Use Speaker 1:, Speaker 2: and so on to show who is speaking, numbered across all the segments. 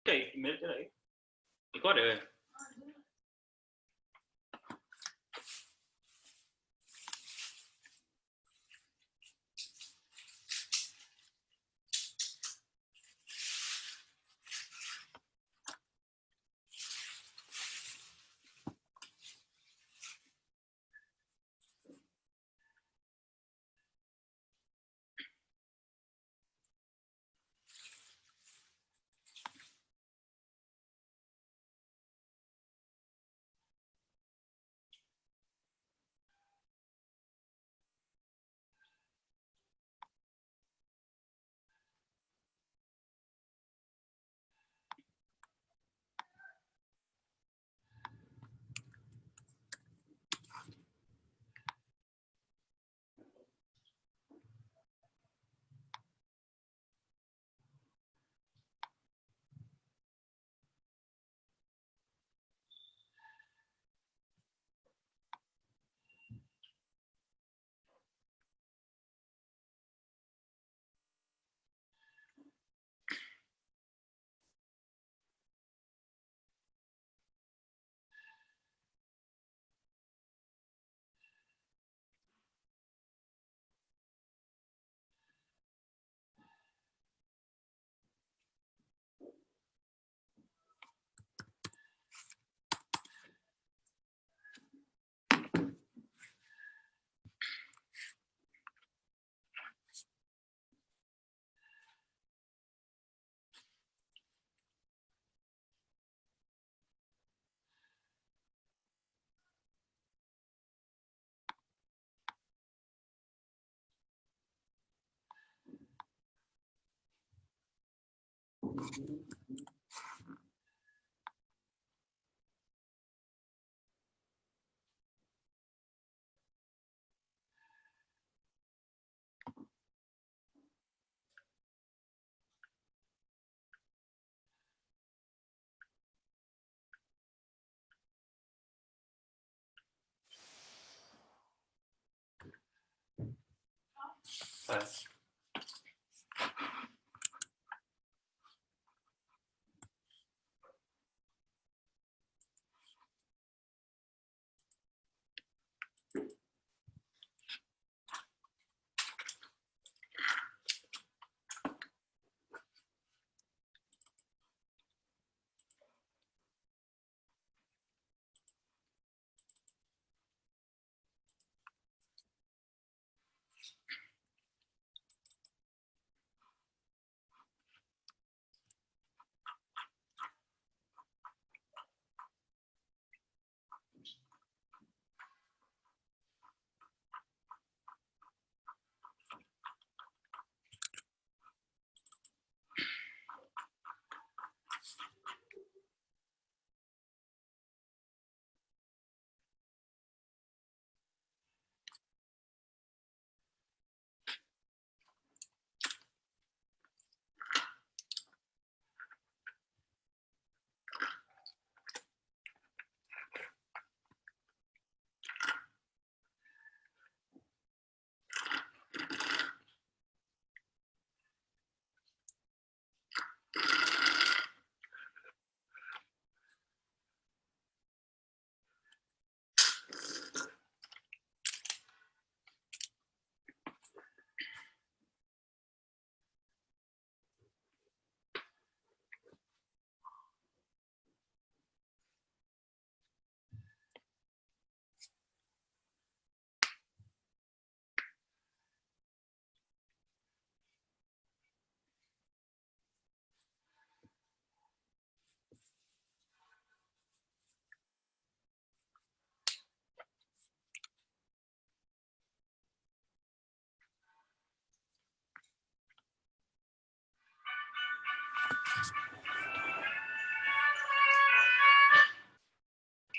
Speaker 1: मेरे तेरा एक और है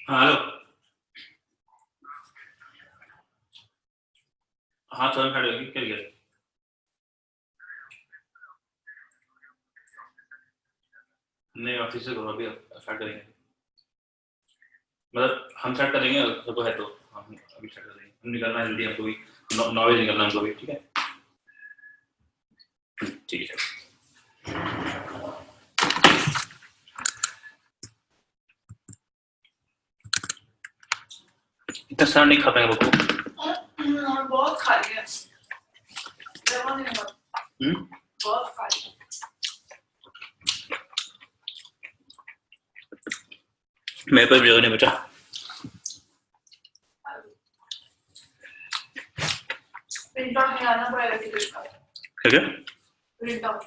Speaker 1: हाँ हेलो हाँ तो खड़े होगी क्या लिया नहीं ऑफिस से करो अभी स्टार्ट करेंगे मतलब हम स्टार्ट करेंगे सबको है तो हम अभी स्टार्ट करेंगे हम निकलना है जल्दी हमको भी 9 बजे निकलना हमको भी ठीक है ठीक है इतना सारा नहीं खा पाएंगे बको।
Speaker 2: बहुत खा लिया। बहुत खा लिया।
Speaker 1: मेरे पर भी जगह नहीं बचा।
Speaker 2: प्रिंट आउट निकालना पड़ेगा टिकट का।
Speaker 1: क्या?
Speaker 2: Print out.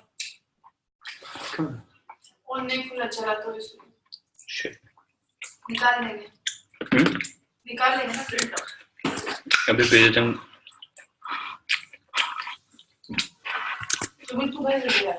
Speaker 2: और नहीं खुला चला तो इसलिए।
Speaker 1: शिट।
Speaker 2: निकाल लेंगे। निकाल लेंगे ना प्रिंट आउट।
Speaker 1: अभी भेज देता हूँ।
Speaker 2: तुम्हें तू भेज दिया।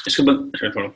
Speaker 1: इसके बाद छोड़ो।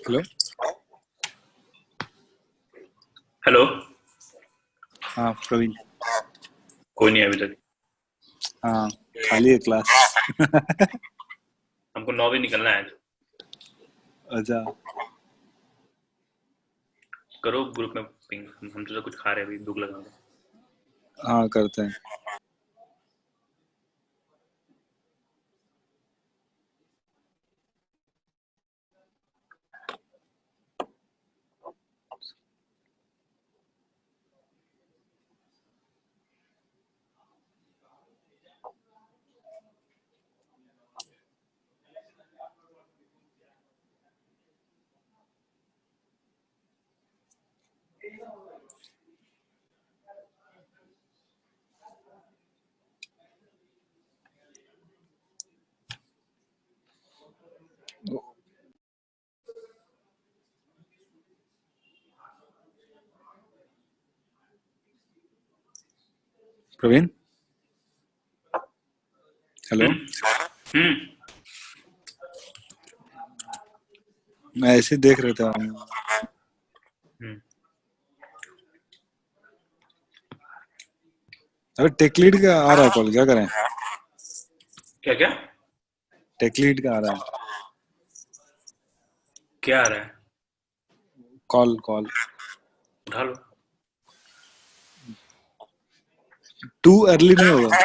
Speaker 3: हेलो।
Speaker 1: हेलो।
Speaker 3: हाँ प्रवीण।
Speaker 1: कोई नहीं अभी तक।
Speaker 3: हाँ खाली है क्लास।
Speaker 1: हमको 9 बजे निकलना है।
Speaker 3: अच्छा
Speaker 1: करो ग्रुप में पिंग, हम तो कुछ खा रहे हैं अभी, भूख लगा है।
Speaker 3: हाँ करते हैं। प्रवीण हेलो। मैं ऐसे ही देख रहे थे। अबे टेक लीड का आ रहा है कॉल, क्या करें?
Speaker 1: क्या क्या
Speaker 3: टेक लीड का आ रहा है
Speaker 1: क्या आ रहा है?
Speaker 3: कॉल।
Speaker 1: उठा लो।
Speaker 3: टू अर्ली नहीं होगा?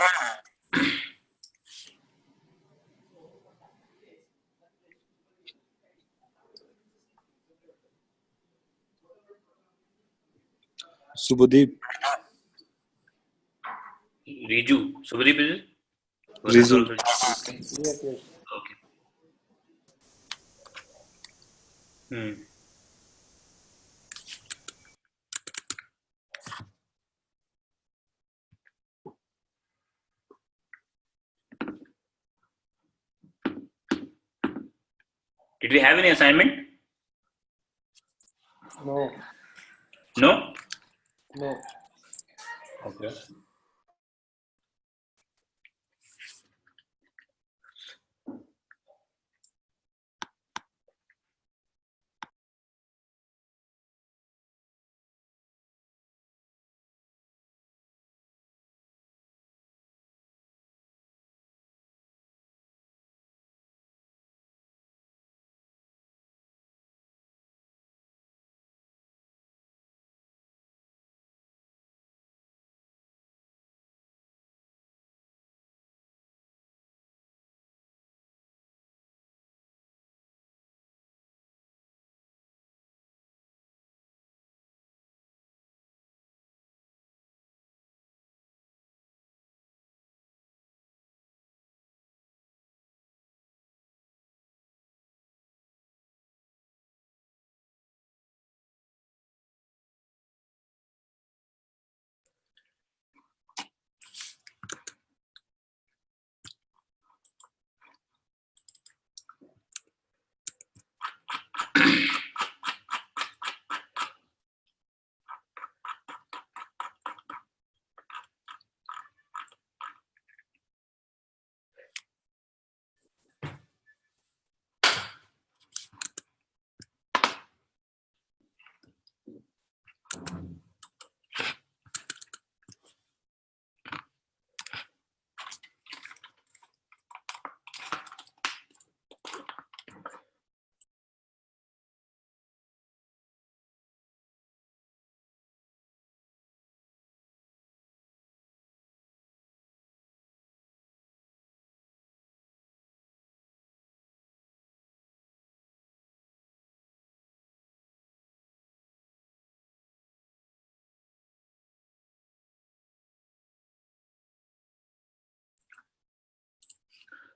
Speaker 3: Shubhdeep
Speaker 1: Riju, Shubhdeep is it? Well, that's
Speaker 3: Riju
Speaker 1: also okay. Did we have any assignment?
Speaker 4: No.
Speaker 1: No?
Speaker 4: No.
Speaker 1: Okay.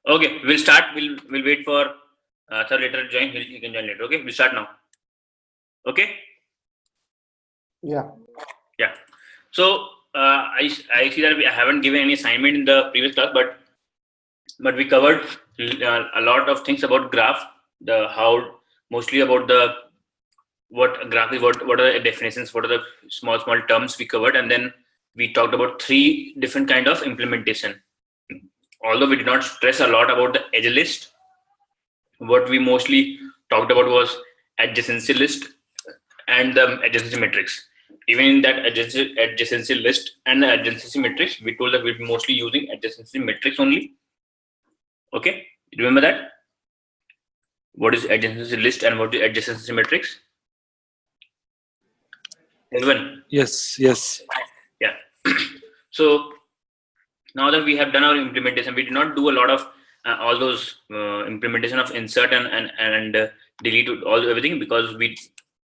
Speaker 1: Okay, we'll start. We'll wait for sir later to join. He can join later. Okay, we'll start now. Okay.
Speaker 4: Yeah.
Speaker 1: Yeah. So I see that I haven't given any assignment in the previous class, but we covered a lot of things about graph, the how, mostly about the what a graph is, what are the definitions, what are the small terms we covered, and then we talked about 3 different kind of implementation. Although we did not stress a lot about the edge list, what we mostly talked about was adjacency list and the adjacency matrix. Even in that adjacency list and the adjacency matrix, we told that we'll be mostly using adjacency matrix only. Okay, remember that? what is adjacency list and what is adjacency matrix? Everyone?
Speaker 3: Yes. Yes.
Speaker 1: Yeah. So now that we have done our implementation, we did not do a lot of all those implementation of insert and delete everything, because we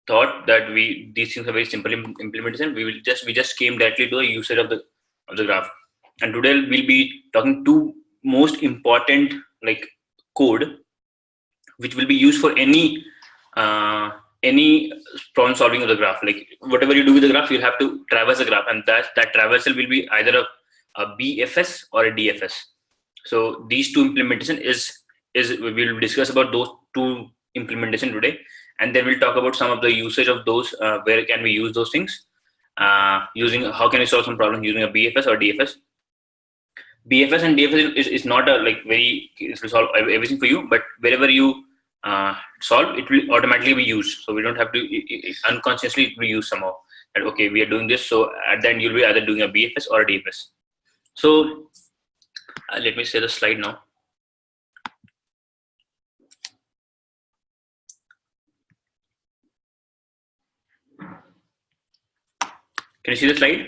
Speaker 1: thought that these things are very simple implementation. We just came directly to the usage of the graph. And today we'll be talking two most important like code which will be used for any problem solving of the graph. Like whatever you do with the graph, you'll have to traverse the graph, and that traversal will be either a BFS or a DFS. So these two implementation is we will discuss about those two implementation today, and then we'll talk about some of the usage of those. Where can we use those things? Using how can we solve some problems using a BFS or DFS? BFS and DFS is not a like very, it will solve everything for you, but wherever you solve, it will automatically be used. So we don't have to unconsciously it will be used somehow. And okay, we are doing this, so at the end you'll be either doing a BFS or a DFS. So let me share the slide now. Can you see the slide?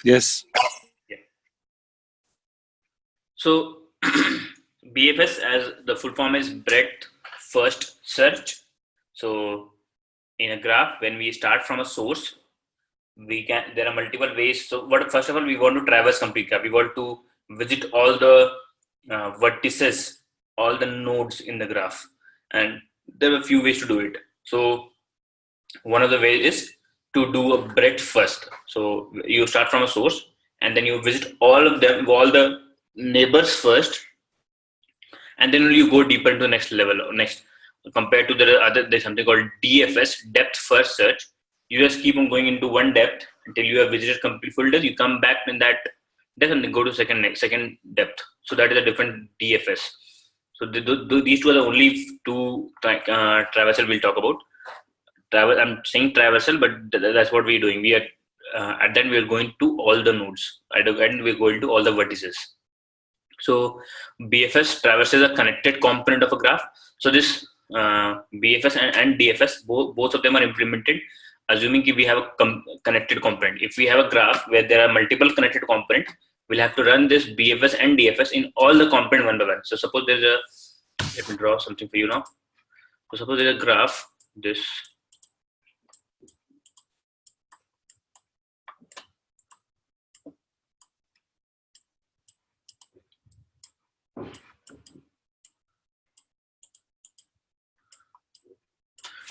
Speaker 3: Yes.
Speaker 1: Yeah. So BFS, as the full form is breadth first search. So in a graph, when we start from a source, there are multiple ways. So first of all, we want to traverse complete graph. We want to visit all the vertices, all the nodes in the graph, and there are a few ways to do it. So one of the ways is to do a breadth first. So you start from a source and then you visit all of them, all the neighbors first, and then you go deeper into the next level or next. Compared to there's something called DFS, depth first search. You just keep on going into one depth until you have visited complete full depth. You come back in that depth and then go to second depth. So that is a different DFS. So these two are the only two traversal we'll talk about. I'm saying traversal, but that's what we're doing. We are at that we are going to all the nodes. At the end we're going to all the vertices. So BFS traverses a connected component of a graph. So this BFS and DFS, both of them are implemented assuming we have a connected component. If we have a graph where there are multiple connected components, we'll have to run this BFS and DFS in all the component one by one. So suppose there's let me draw something for you now. So suppose there's a graph, this.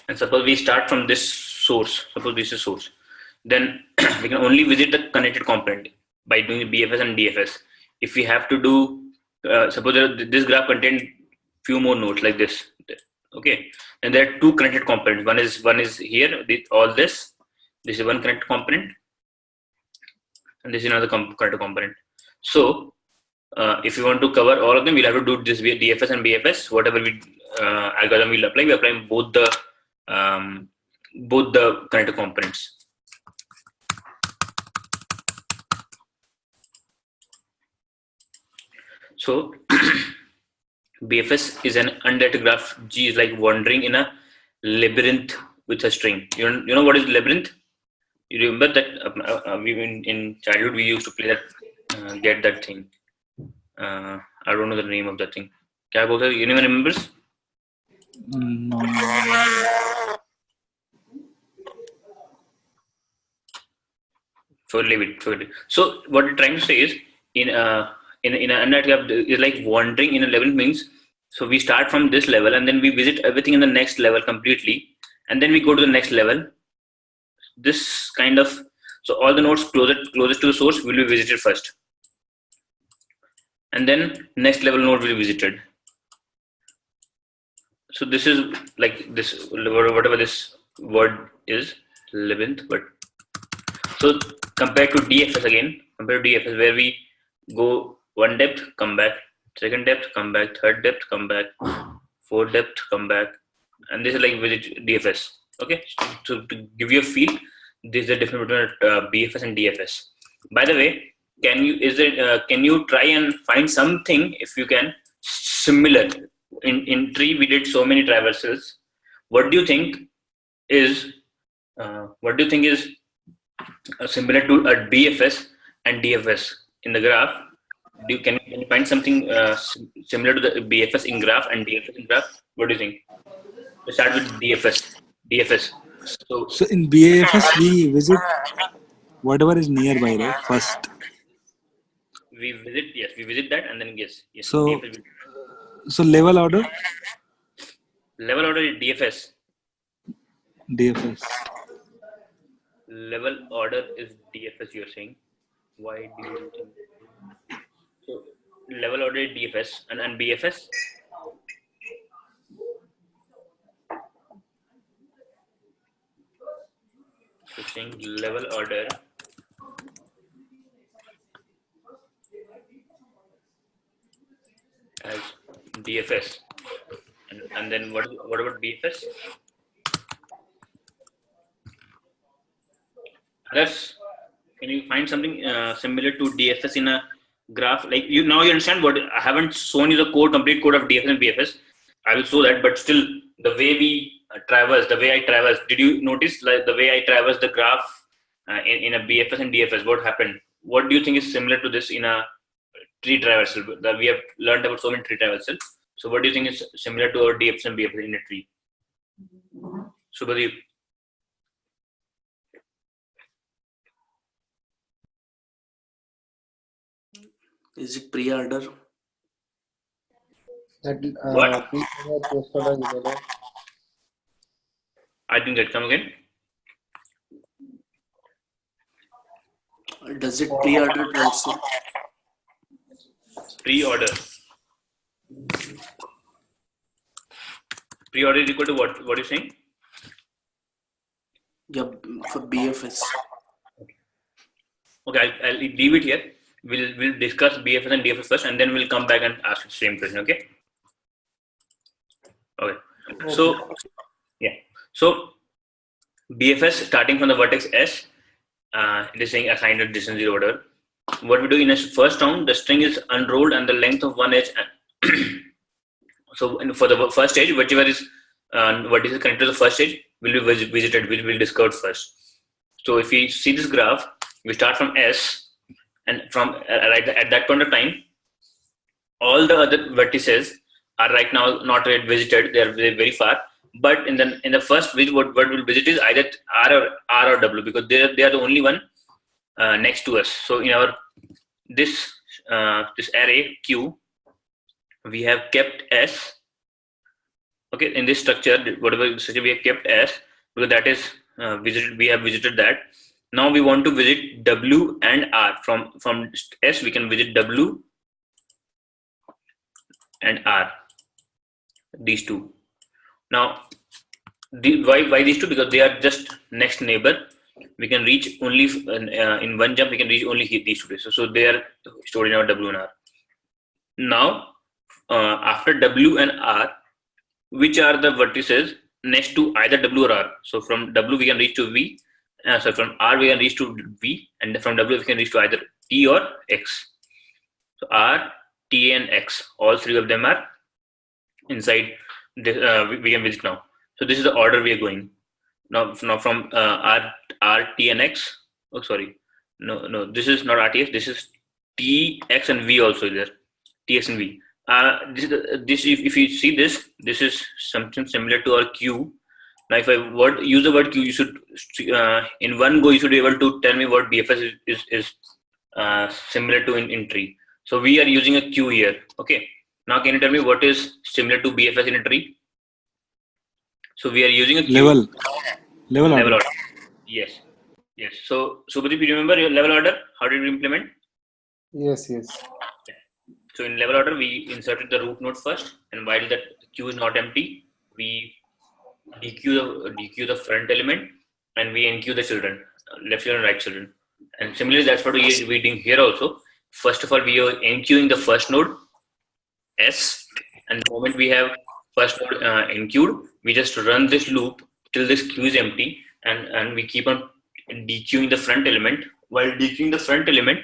Speaker 1: And suppose we start from this source, suppose this is source, then we can only visit the connected component by doing BFS and DFS. If we have to do, suppose this graph contains few more nodes like this, okay, and there are two connected components. One is here, all this is one connected component, and this is another connected component. So if you want to cover all of them, we'll have to do this DFS and BFS. Whatever algorithm we'll apply, we apply both the connected components. So BFS is an undirected graph. G is like wandering in a labyrinth with a string. You know what is labyrinth? You remember that we in childhood we used to play that, get that thing. I don't know the name of that thing. Kya bolta hai? Anyone remembers?
Speaker 3: No.
Speaker 1: Forget it. So what we're trying to say is in an undirected graph is like wandering in a level means. So we start from this level and then we visit everything in the next level completely, and then we go to the next level. This kind of, so all the nodes closest to the source will be visited first, and then next level node will be visited. So this is like this, whatever this word is, labyrinth. But so compared to DFS where we go one depth, come back, second depth, come back, third depth, come back, fourth depth, come back, and this is like visit DFS. Okay, so to give you a feel, this is the difference between BFS and DFS. By the way, can you try and find something, if you can similar in tree. We did so many traversals. What do you think is similar to a BFS and DFS in the graph? Can you find something similar to the BFS in graph and DFS in graph? What do you think? Let's start with DFS.
Speaker 3: So in BFS, we visit whatever is nearby, right? First.
Speaker 1: We visit that, and then yes.
Speaker 3: So,
Speaker 1: DFS.
Speaker 3: so level order,
Speaker 1: Level order is DFS.
Speaker 3: DFS.
Speaker 1: Level order is DFS. You're saying? Why do you think? So level order is DFS and BFS. So saying level order as DFS, and then what about BFS? Others, can you find something similar to DFS in a graph? Like you understand what I haven't shown you the complete code of DFS and BFS. I will show that, but still the way we traverse, the way I traverse. Did you notice like the way I traverse the graph in a BFS and DFS? What happened? What do you think is similar to this in a tree traversal? That we have learned about so many tree traversal. So what do you think is similar to our DFS and BFS in a tree? Subhadeep.
Speaker 5: Is it pre-order?
Speaker 4: That
Speaker 1: What?
Speaker 4: pre-order, post-order, given.
Speaker 1: I think that come again.
Speaker 5: Does it pre-order also?
Speaker 1: Pre-order. Pre-order is equal to what? What are you saying?
Speaker 5: Yeah, for BFS.
Speaker 1: Okay, I'll leave it here. We'll discuss BFS and DFS first, and then we'll come back and ask the same question. Okay. So yeah. So BFS starting from the vertex S, it is saying assigned at distance 0 order. What we do in a first round, the string is unrolled and the length of one edge. So for the first edge, whichever is vertices connected to the first edge will be visited, which we'll discuss first. So if we see this graph, we start from S, and from right at that point of time, all the other vertices are right now not yet visited; they are very far. But in the first visit, what we'll visit is either R or W, because they are the only one next to us. So in our this array Q, we have kept S. Okay, in this structure, whatever structure we have kept S, because that is visited. We have visited that. Now we want to visit W and R. From S, we can visit W and R. These two. Now, why these two? Because they are just next neighbor. We can reach only in one jump. We can reach only these two places. So they are stored in our W and R. Now, after W and R, which are the vertices next to either W or R? So from W we can reach to V. So from R we can reach to V, and from W we can reach to either T or X. So R, T, and X, all three of them are inside. We can visit now. So this is the order we are going now. From R, T, and X. Oh, sorry, no. This is not RTS. This is T, X, and V also there. T, X, and V. If you see this is something similar to our Q. Now, if I use the word Q, you should in one go you should be able to tell me what BFS is similar to in tree. So we are using a Q here. Okay. Now, can you tell me what is similar to BFS in a tree? So we are using a Q.
Speaker 3: Level order.
Speaker 1: Yes. So Subhadeep, you remember your level order? How did we implement?
Speaker 4: Yes.
Speaker 1: So in level order, we inserted the root node first, and while that queue is not empty, we dequeue the front element, and we enqueue the children, left children, right children. And similarly, that's what we're doing here also. First of all, we are enqueuing the first node S, and the moment we have first node enqueued, we just run this loop till this queue is empty, and we keep on dequeuing the front element. While dequeuing the front element,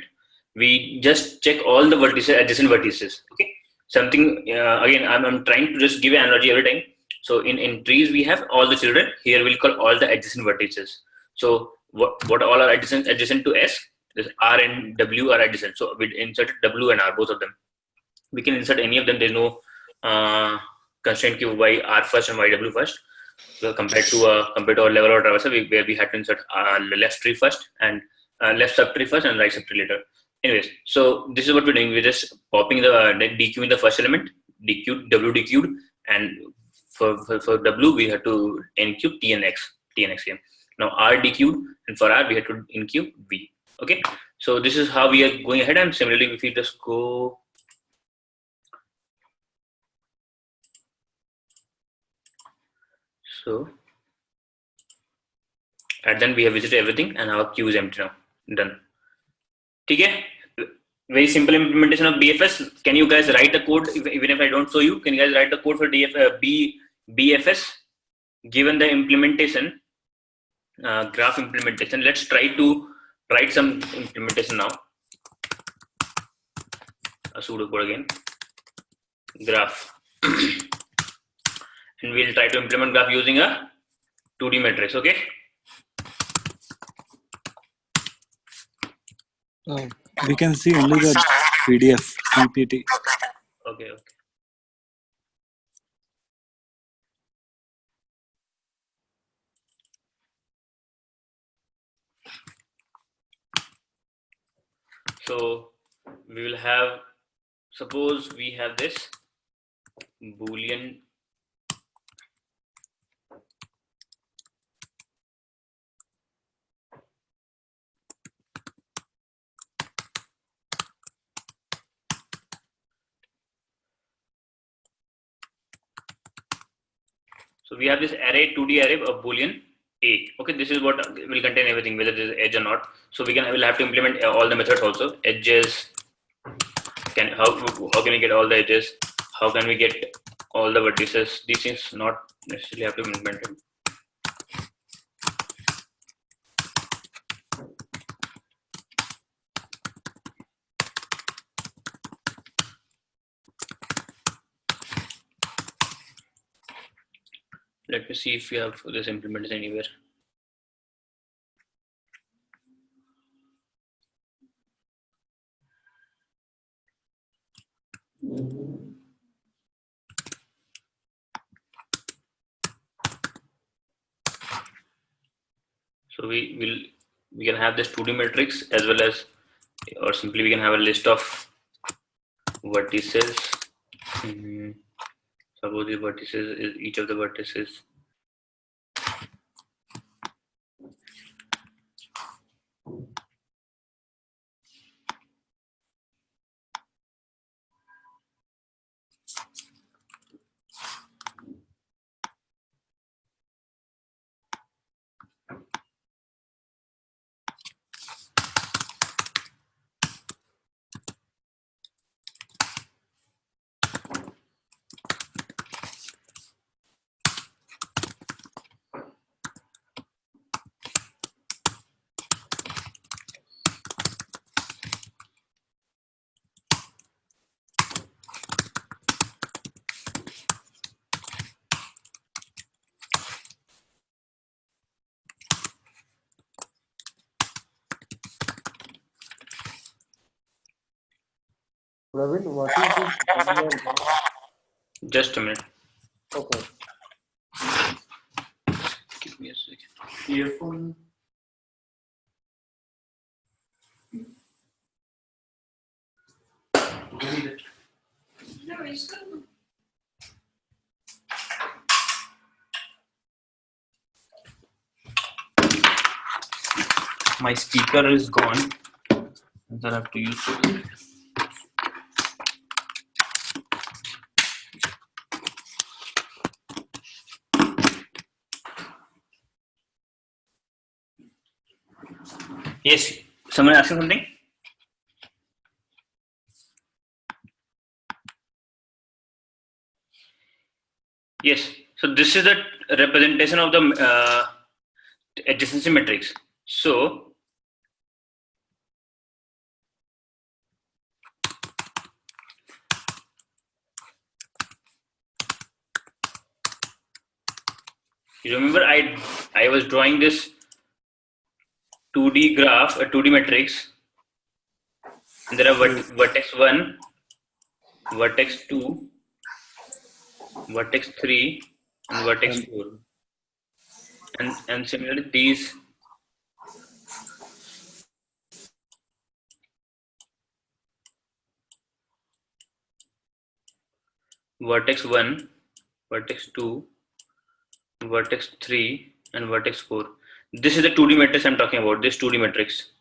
Speaker 1: we just check all the vertices, adjacent vertices. Okay, something again. I'm trying to just give an analogy every time. So in trees we have all the children. Here we'll call all the adjacent vertices. So what all are adjacent to S? This R and W are adjacent. So we insert W and R, both of them. We can insert any of them. There's no constraint to y R first and y W first. So compared to our level or traversal, where we had to insert left tree first and left subtree first and right subtree later. Anyways, so this is what we're doing. We're just popping the DQ in the first element, DQ W DQ'd, and for W we had to NQ T and X here. Now R DQ'd, and for R we had to NQ V. Okay, so this is how we are going ahead. And similarly, if we just go. So and then we have visited everything and our queue is empty now. Done. Okay. Very simple implementation of BFS. Can you guys write the code? Even if I don't show you, can you guys write the code for BFS? Given the implementation, graph implementation, let's try to write some implementation now. A pseudo code again. Graph. And we'll try to implement graph using a 2D matrix. Okay.
Speaker 3: We can see only the PDF, PPT.
Speaker 1: Okay. So we will have, suppose we have this Boolean So we have this array, 2D array of Boolean A. Okay, this is what will contain everything, whether there is edge or not. So we'll have to implement all the methods also. Edges. How can we get all the edges? How can we get all the vertices? These things not necessarily have to be implemented. Let me see if we have this implemented anywhere. So we can have this 2D matrix as well as, or simply we can have a list of vertices. Suppose the vertices is each of the vertices.
Speaker 4: Praveen, what is this Boolean?
Speaker 1: Just a minute.
Speaker 4: Okay.
Speaker 1: Give me a second.
Speaker 5: Earphone.
Speaker 2: No, it's good.
Speaker 1: My speaker is gone. I have to use it. Yes, someone asking something? Yes, so this is the representation of the adjacency matrix. So You remember I was drawing this 2D graph, a 2D matrix, and there are vertex 1, vertex 2, vertex 3, and vertex 4. And similarly, these vertex 1, vertex 2, vertex 3, and vertex 4. This is the 2D matrix I'm talking about, this 2D matrix,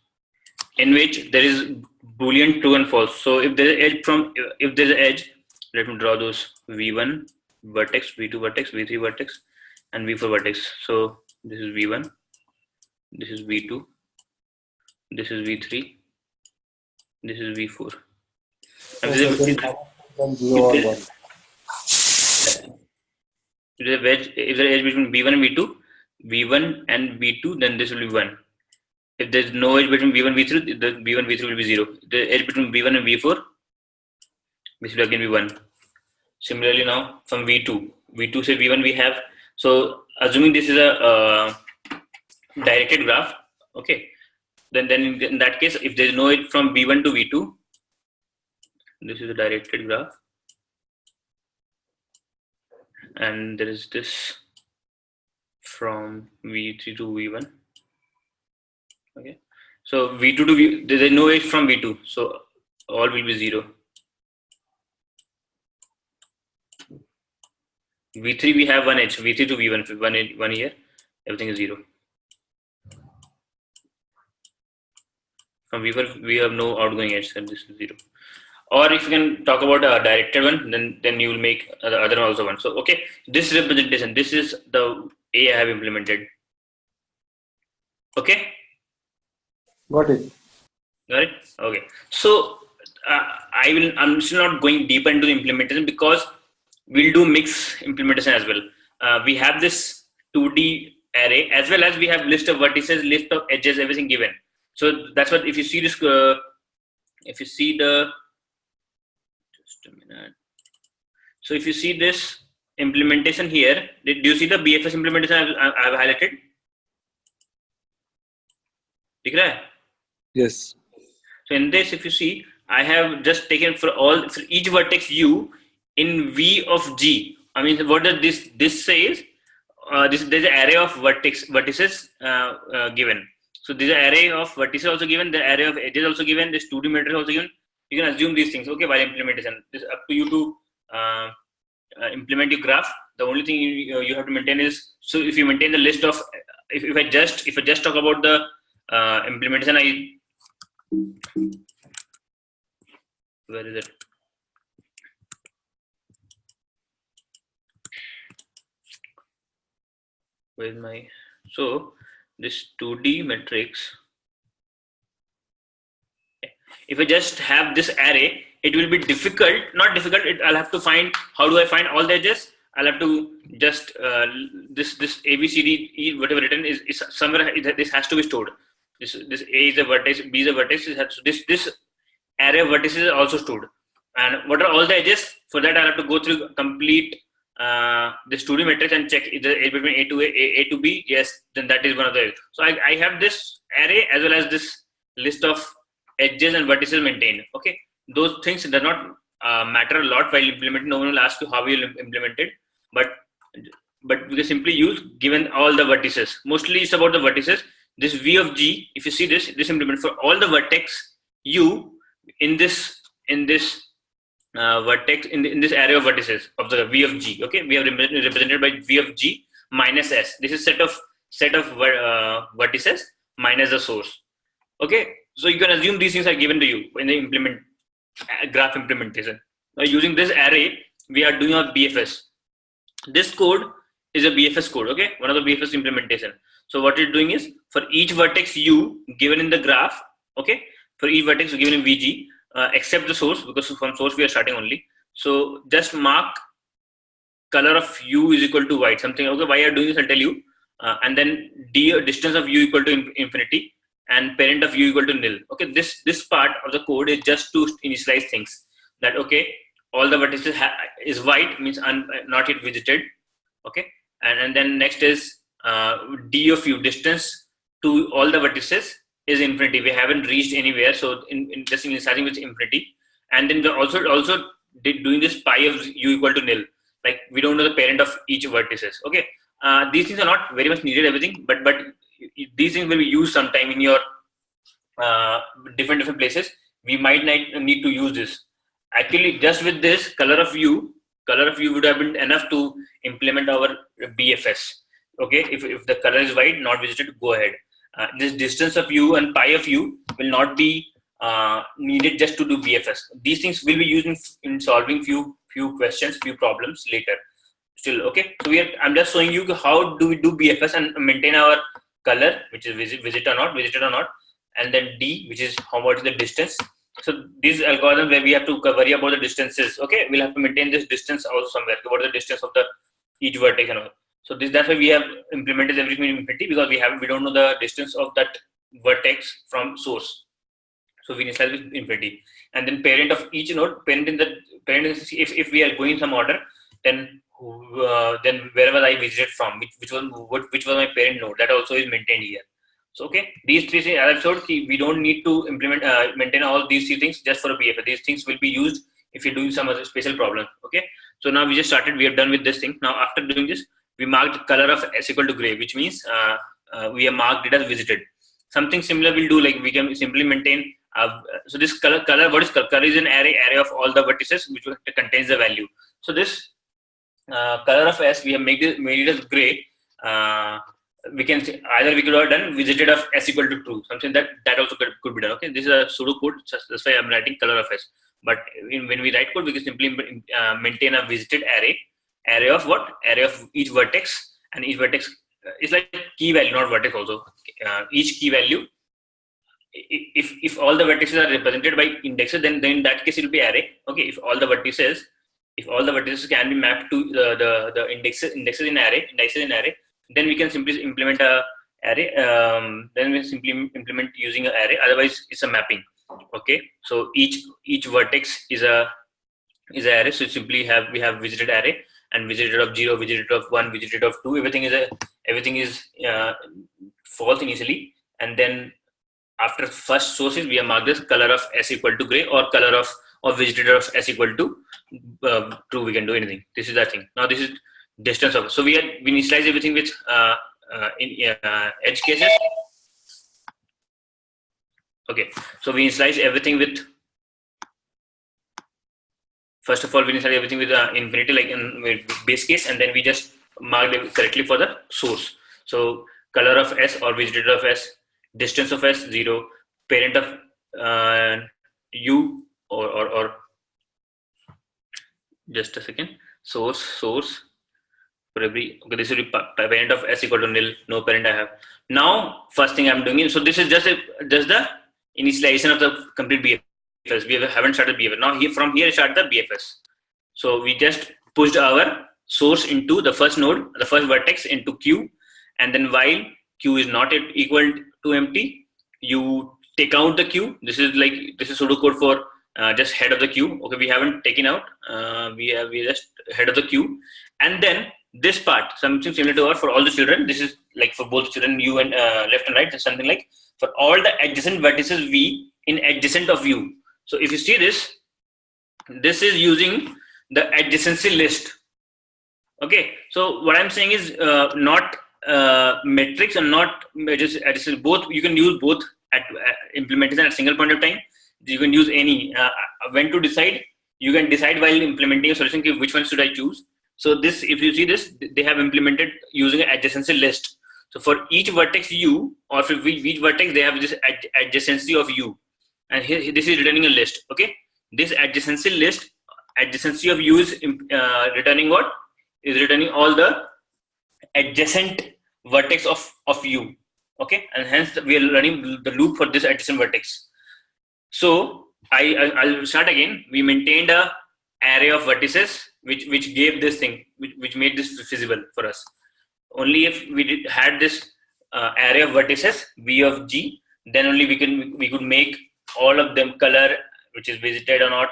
Speaker 1: in which there is Boolean true and false. So if there's an edge, let me draw those V1 vertex, V2 vertex, V3 vertex, and V4 vertex. So this is V1, this is V2, this is V3, this is V4. And
Speaker 4: Okay, then then 0 or 1.
Speaker 1: if there's an edge between V1 and V2, V1 and V2, then this will be 1. If there's no edge between V1 and V3, the V1 V3 will be 0. The edge between V1 and V4, this will again be 1. Similarly, now from V2 say V1 we have. So assuming this is a directed graph, okay, then in that case, if there is no edge from V1 to V2, this is a directed graph, and there is this from V3 to V1. Okay, so V2 to V, there is no edge from V2, so all will be 0. V3 we have one edge, V3 to V1, one here, everything is 0. From V4 we have no outgoing edge, and this is 0. Or if you can talk about a directed one, then you will make the other one also 1. So okay, this representation, this is the A I have implemented. Okay.
Speaker 4: Got it.
Speaker 1: Got it? Okay. So I'm still not going deeper into the implementation because we'll do mix implementation as well. We have this 2D array as well as we have list of vertices, list of edges, everything given. So that's what, if you see this, if you see the, just a minute. So if you see this implementation here, do you see the BFS implementation I've highlighted? Dikh raha hai?
Speaker 3: Yes.
Speaker 1: So in this, if you see, I have just taken for each vertex U in V of G. I mean, what does this says? There's an array of vertices given. So there's an array of vertices also given, the array of edges also given, this 2D matrix also given. You can assume these things, okay, while implementation. It's up to you to implement your graph. The only thing you have to maintain is, so if you maintain the list of, if I just talk about the implementation, where is it? Where is my, so this 2D matrix, if I just have this array, it will be difficult, not difficult, I'll have to find, how do I find all the edges? I'll have to just, this ABCD, whatever written is somewhere, this has to be stored. This A is a vertex, B is a vertex, this array of vertices is also stored. And what are all the edges? For that, I'll have to go through complete this 2D matrix and check if the edge between A to B, yes, then that is one of the edges. So I have this array as well as this list of edges and vertices maintained. Okay, those things do not matter a lot while implementing. No one will ask you how you implement it, but we can simply use given all the vertices. Mostly it's about the vertices. This V of G, if you see this implement for all the vertex U in this vertex in this array of vertices of the V of G. Okay, we have represented by V of G minus S. This is set of vertices minus the source. Okay, so you can assume these things are given to you in the graph implementation. Now using this array, we are doing a BFS. This code is a BFS code. Okay, one of the BFS implementation. So what you're doing is, for each vertex U given in the graph, okay, for each vertex given in VG, except the source, because from source we are starting only. So just mark color of U is equal to white, something. Okay, why you're doing this, I'll tell you. And then distance of U equal to infinity, and parent of U equal to nil. Okay, this part of the code is just to initialize things. That okay, all the vertices is white, means not yet visited. Okay, and then next is d of u, distance to all the vertices is infinity. We haven't reached anywhere, so in just starting with infinity, and then also doing this pi of u equal to nil. Like we don't know the parent of each vertices. Okay, these things are not very much needed, everything, but these things will be used sometime in your different places. We might need to use this. Actually, just with this color of u would have been enough to implement our BFS. Okay, if the color is white, not visited, go ahead. This distance of u and pi of u will not be needed just to do BFS. These things will be used in solving few questions, few problems later. Still, okay. So I'm just showing you how do we do BFS and maintain our color, which is visited or not, and then D, which is how much is the distance. So this algorithm where we have to worry about the distances. Okay, we'll have to maintain this distance also somewhere. What is the distance of the each vertex and all. So that's why we have implemented everything in infinity, because we don't know the distance of that vertex from source. So we initialize with infinity, and then parent of each node. Parent if we are going in some order, then wherever I visited from, which was my parent node, that also is maintained here. So okay, these three things, as I've showed, we don't need to maintain all these three things just for a BFS. These things will be used if you're doing some other special problem. Okay, so now we just started. We are done with this thing. Now after doing this, we marked color of S equal to gray, which means we have marked it as visited. Something similar we'll do, like we can simply maintain. So this color, what is color? Color is an array of all the vertices which contains the value. So this color of S, we have made it as gray. We can say either we could have done visited of S equal to true, something that also could be done. Okay, this is a pseudo code, so that's why I'm writing color of S. But when we write code, we can simply maintain a visited array of what? Array of each vertex, and each vertex is like key value, not vertex also. Each key value, if all the vertices are represented by indexes, then in that case it will be array. Okay, if all the vertices can be mapped to the indexes in array, then we can simply implement a array. Then we simply implement using an array. Otherwise, it's a mapping. Okay, so each vertex is a array. So simply we have visited array, and visited of 0, visited of 1, visited of 2. Everything is false initially, and then after first sources we have marked this color of S equal to gray, or color of visited of S equal to true. We can do anything. This is the thing. Now this is distance of. So we initialize everything with edge cases. Okay, so we initialize everything with. First of all, we initialize everything with infinity, like in base case, and then we just mark it correctly for the source. So color of S or visited of S, distance of S 0, parent of U or just a second, source for every. Okay, this will be parent of S equal to nil. No parent I have. Now first thing I'm doing is, so this is just the initialization of the complete BFS. We haven't started BFS. Now from here I start the BFS. So we just pushed our source into the first node, the first vertex into Q, and then while Q is not equal to empty, you take out the Q. This is pseudocode for just head of the queue. Okay, we haven't taken out. We just head of the queue, and then this part, something similar to our for all the children. This is like for both children, U and left and right. It's something like for all the adjacent vertices V in adjacent of U. So if you see this is using the adjacency list. Okay, so what I'm saying is not metrics and not adjacent. Both you can use both at implementation at a single point of time. You can use any. When to decide, you can decide while implementing a solution which one should I choose. So this, if you see this, they have implemented using an adjacency list. So for each vertex U, or for each vertex, they have this adjacency of U, and here this is returning a list. Okay, this adjacency list, adjacency of U is returning what? Is returning all the adjacent vertex of U. Okay, and hence we are running the loop for this adjacent vertex. So I'll start again. We maintained a array of vertices which gave this thing, which made this feasible for us. Only if we had this array of vertices V of G, then only we could make all of them color, which is visited or not,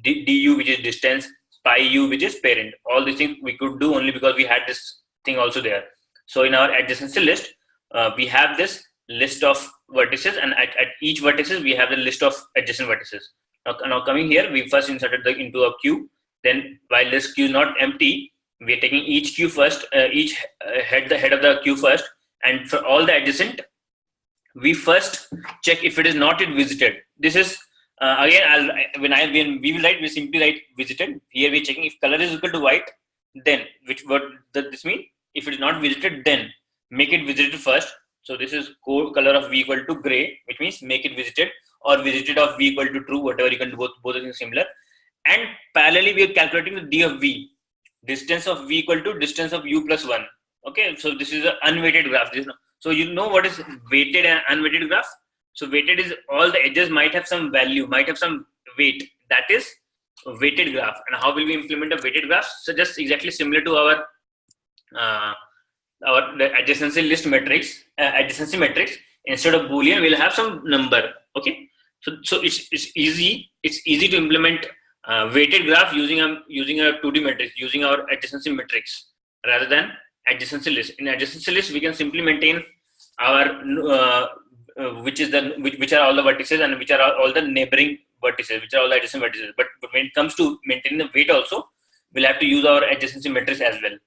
Speaker 1: du, which is distance, pi u, which is parent. All these things we could do only because we had this thing also there. So in our adjacency list, we have this list of vertices, and at each vertices we have the list of adjacent vertices. Now coming here, we first inserted into a queue. Then while this queue is not empty, we are taking each queue first, each head of the queue first, and for all the adjacent, we first check if it is not yet visited. This is again, when we will write, we simply write visited. Here we are checking if color is equal to white, then what does this mean? If it is not visited, then make it visited first. So this is color of v equal to gray, which means make it visited, or visited of v equal to true, whatever you can do, both are things similar. And parallelly, we are calculating the d of v, distance of v equal to distance of u plus 1. Okay, so this is an unweighted graph. So you know what is weighted and unweighted graph? So weighted is all the edges might have some value, might have some weight. That is a weighted graph. And how will we implement a weighted graph? So just exactly similar to our the adjacency list matrix, adjacency matrix. Instead of Boolean, we'll have some number. Okay, so it's easy. It's easy to implement weighted graph using a 2D matrix, using our adjacency matrix rather than adjacency list. In adjacency list, we can simply maintain our which are all the vertices and which are all the neighboring vertices, which are all the adjacent vertices. But when it comes to maintaining the weight, also we'll have to use our adjacency matrix as well.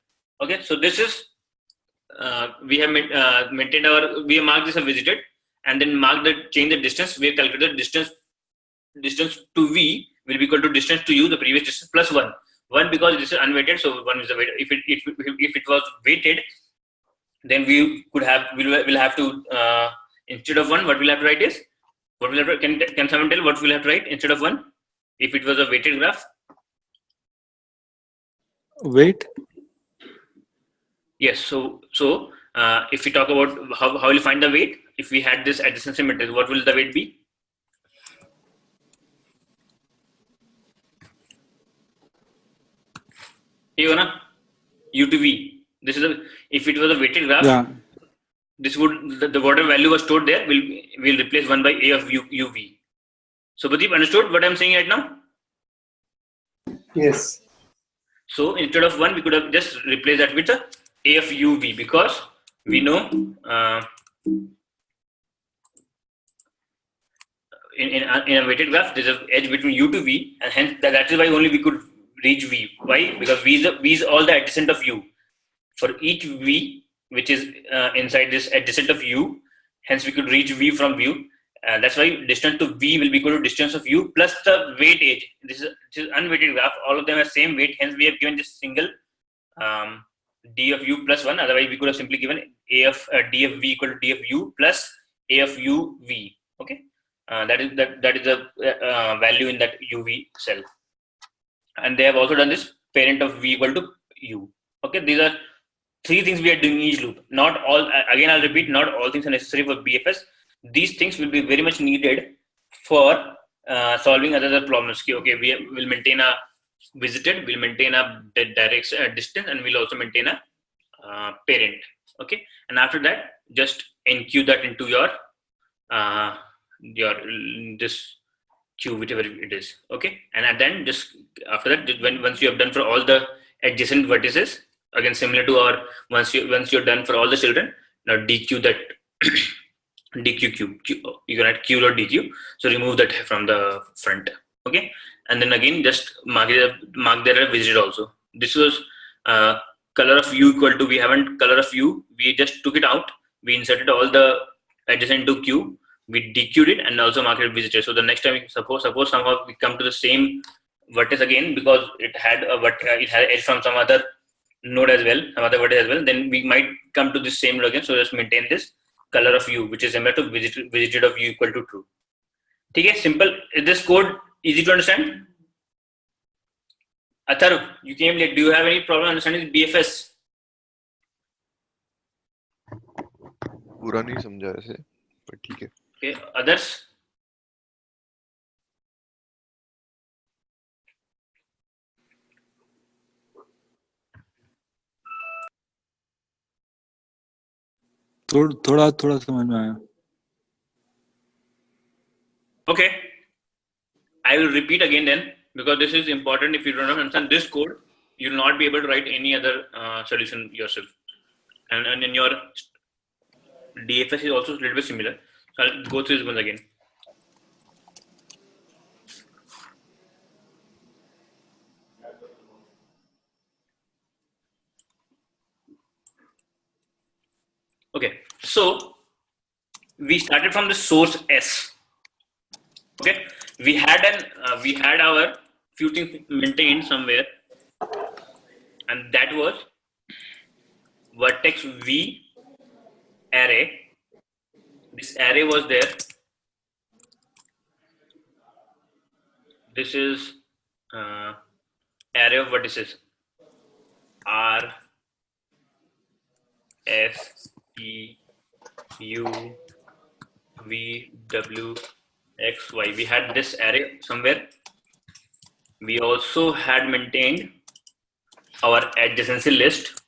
Speaker 1: Okay, so this is we have maintained we have marked this as visited, and then change the distance. We have calculated distance to v will be equal to distance to u, the previous distance, plus 1. 1 because this is unweighted, so 1 is the weight. If it was weighted, then we'll have to instead of 1, what we'll have to write is, can someone tell what we'll have to write instead of 1 if it was a weighted graph?
Speaker 3: Weight.
Speaker 1: Yes. So if we talk about how we'll find the weight, if we had this adjacency matrix, what will the weight be? U to v. This is if it was a weighted graph.
Speaker 3: Yeah.
Speaker 1: This would the whatever value was stored there will replace 1 by a of uv. So Pradeep, understood what I'm saying right now?
Speaker 4: Yes.
Speaker 1: So instead of 1, we could have just replaced that with a of uv, because we know in a weighted graph there's an edge between u to v, and hence that is why only we could reach v. Why? Because v is all the adjacent of u. For each v which is inside this adjacent of u, hence we could reach v from u. That's why distance to v will be equal to distance of u plus the weight edge. This is unweighted graph. All of them have same weight. Hence we have given this single d of u plus 1. Otherwise we could have simply given d of v equal to d of u plus a of u v. Okay, that is the value in that uv cell. And they have also done this parent of v equal to u. Okay, these are 3 things we are doing in each loop. Not all, again I'll repeat, not all things are necessary for BFS. These things will be very much needed for solving other problems. Okay, we will maintain a visited, we'll maintain a direct distance, and we'll also maintain a parent. Okay, and after that, just enqueue that into your this queue, whichever it is. Okay, and then just after that, once you have done for all the adjacent vertices, again similar to our once you're done for all the children, now dequeue that dequeue you can add q.dequeue, so remove that from the front. Okay, and then again just mark there a visited also. This was color of u equal to, we haven't color of u, we just took it out, we inserted all the adjacent to q, we dequeued it, and also marked it visited. So the next time, suppose somehow we come to the same vertex again, because it had edge from some other node as well, some other vertex as well, then we might come to this same node again. So just maintain this color of u, which is similar to visited of u equal to true. Okay, simple. Is this code easy to understand? Atharv, you came late. Do you have any problem understanding BFS?
Speaker 6: पूरा नहीं समझा ऐसे, पर ठीक है.
Speaker 1: Okay, others?
Speaker 3: थोड़ा समझ में आया.
Speaker 1: Okay, I will repeat again then, because this is important. If you do not understand this code, you will not be able to write any other solution yourself. and in your DFS is also a little bit similar. So I'll go through this one again. Okay, so we started from the source S. Okay, we had our few things maintained somewhere, and that was vertex V array. This array was there. This is array of vertices R, S, E, U, V, W, X, Y. We had this array somewhere. We also had maintained our adjacency list,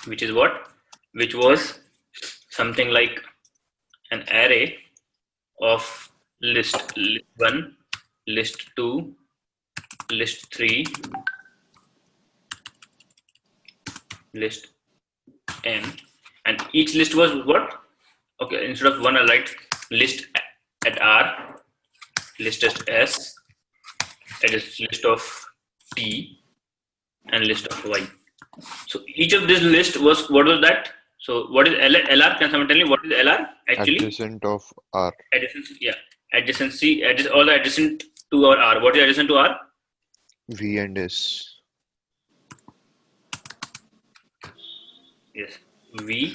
Speaker 1: which is what? Which was something like an array of list 1, list 2, list 3, list n, and each list was what? Okay, instead of 1, I'll write list at R, list at S, that is list of T, and list of Y. So each of this list was, what was that? So what is LR? Can someone tell me what is LR actually?
Speaker 6: Adjacent of R.
Speaker 1: Adjacency, yeah. Adjacency, all the adjacent to our R. What is adjacent to R?
Speaker 6: V and S.
Speaker 1: Yes, V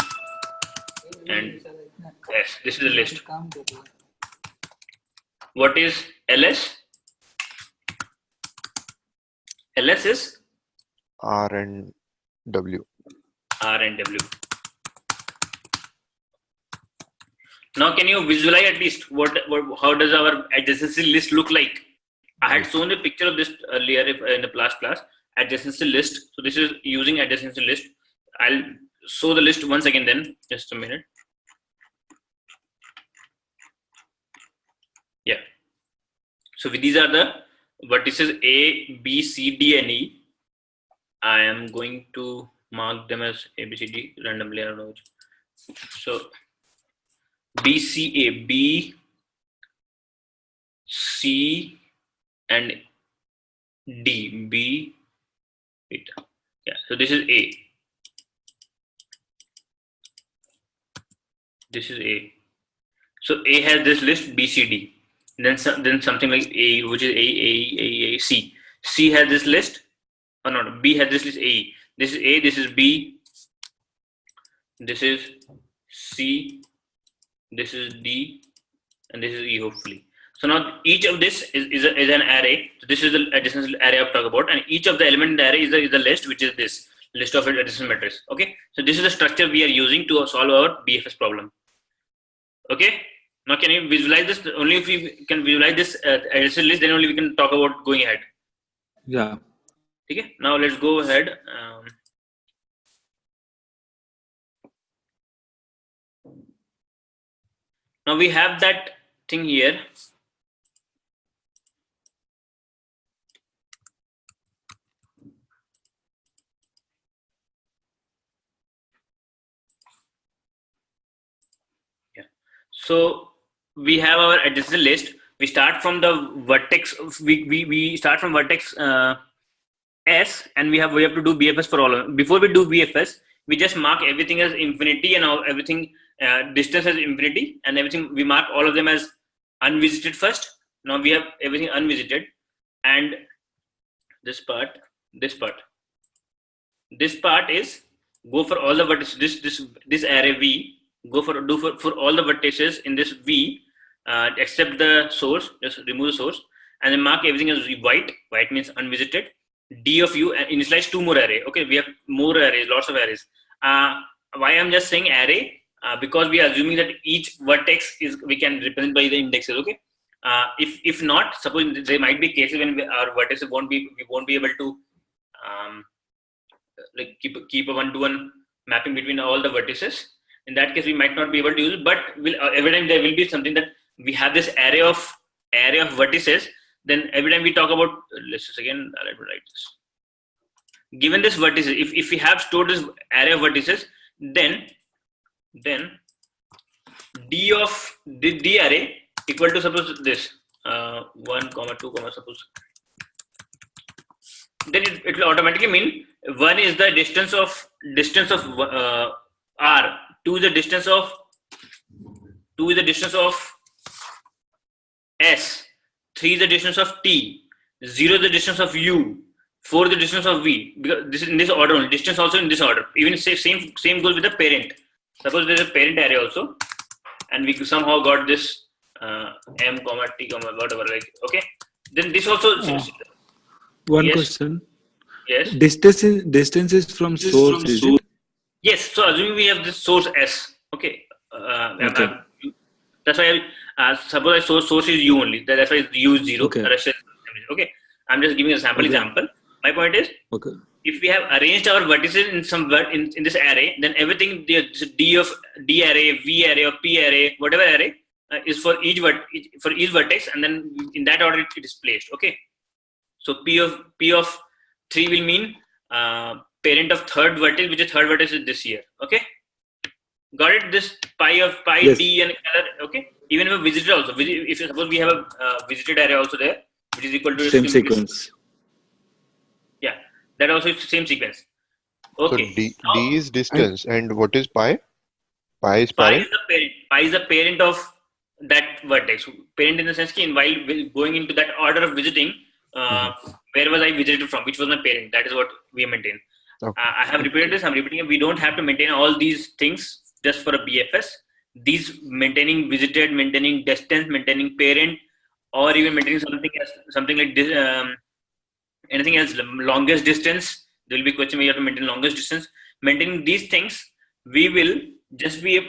Speaker 1: and S. This is the list. What is LS? LS is
Speaker 6: R and W.
Speaker 1: R and W. Now, can you visualize at least how does our adjacency list look like? I had shown a picture of this earlier in the last class, adjacency list. So this is using adjacency list. I'll show the list once again then, just a minute. Yeah. So these are the vertices A, B, C, D, and E. I am going to mark them as A, B, C, D randomly. I don't know which. So B, C, A, B, C, and D. B, wait. Yeah. So this is A. This is A. So A has this list B, C, D. Then something like A, which is A, C. C has this list. Or not, B has this list A. This is A, this is B, this is C, this is D, and this is E, hopefully. So now each of this is an array. So this is the adjacent array I've talked about, and each of the element in the array is the list, which is this list of adjacent matrix. Okay, so this is the structure we are using to solve our BFS problem. Okay, now can you visualize this? Only if we can visualize this adjacent list, then only we can talk about going ahead.
Speaker 3: Yeah.
Speaker 1: Okay, now let's go ahead. Now we have that thing here. Yeah. So we have our adjacent list. We start from the vertex. We start from vertex S, and we have to do BFS for all of them. Before we do BFS, we just mark everything as infinity and everything distance as infinity, and everything we mark all of them as unvisited first. Now we have everything unvisited, and this part is go for all the vertices. This array V, go for all the vertices in this V, except the source. Just remove the source, and then mark everything as white. White means unvisited. D of U, and initialize 2 more array. Okay, we have more arrays, lots of arrays. Why I'm just saying array? Because we are assuming that each vertex we can represent by the indexes. Okay, if not, suppose there might be cases when our vertices we won't be able to like keep a one-to-one mapping between all the vertices. In that case, we might not be able to use it, but every time there will be something that we have this array of vertices. Then every time we talk about, let's just again, let me write this. given this vertices, if we have stored this array of vertices, then d of the array equal to, suppose this 1 comma 2 comma, suppose, then it will automatically mean 1 is the distance of r, 2 is the distance of s, 3 is the distance of t, 0 is the distance of u, 4 is the distance of v, because this is in this order only, distance also in this order. Even same goes with the parent. Suppose there is a parent array also, and we somehow got this m comma t comma whatever, like, okay, then this also
Speaker 3: One
Speaker 1: yes.
Speaker 3: question.
Speaker 1: Yes.
Speaker 3: Distances from source, is it?
Speaker 1: Yes. So assuming we have this source S, okay.
Speaker 3: Okay.
Speaker 1: That's why suppose source is U only. That's why it's U 0.
Speaker 3: Okay.
Speaker 1: Okay. I'm just giving a sample example. My point is,
Speaker 3: Okay.
Speaker 1: if we have arranged our vertices in this array, then everything, the D array, V array, or P array, whatever array is for each vertex, and then in that order it is placed. Okay. So P of 3 will mean parent of third vertex, which is third vertex is this here. Okay. Got it? This pi
Speaker 3: Yes.
Speaker 1: D and color. Okay. Even if a visited also, if suppose we have a visited array also there, which is equal to
Speaker 3: Same sequence.
Speaker 1: Yeah, that also is the same sequence. Okay.
Speaker 6: So D is distance, and what is pi? Pi is
Speaker 1: Pi
Speaker 6: parent.
Speaker 1: is the parent. Pi is the parent of that vertex. Parent in the sense that while going into that order of visiting, where was I visited from? Which was my parent? That is what we maintain.
Speaker 6: Okay.
Speaker 1: I have repeated this. I'm repeating it. We don't have to maintain all these things just for a BFS. These maintaining visited, maintaining distance, maintaining parent, or even maintaining something like this, anything else, longest distance. There will be a question where you have to maintain longest distance. Maintaining these things, we will just be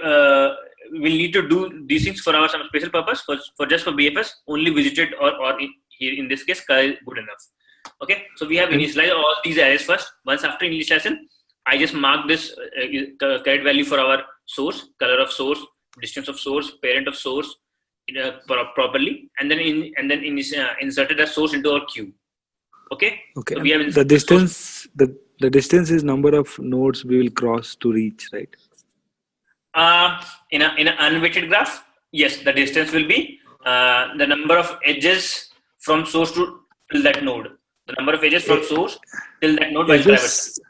Speaker 1: we'll need to do these things for our some special purpose. For BFS, only visited or here in this case, color is good enough. Okay, so we have initialized all these arrays first. Once after initialization, I just mark this correct value for our source, color of source, distance of source, parent of source properly, and then inserted the source into our queue. Okay.
Speaker 3: Okay.
Speaker 1: So we have
Speaker 3: The distance. The distance is number of nodes we will cross to reach, right?
Speaker 1: In an unweighted graph, yes, the distance will be the number of edges from source to till that node. The number of edges from source till that node while traversing.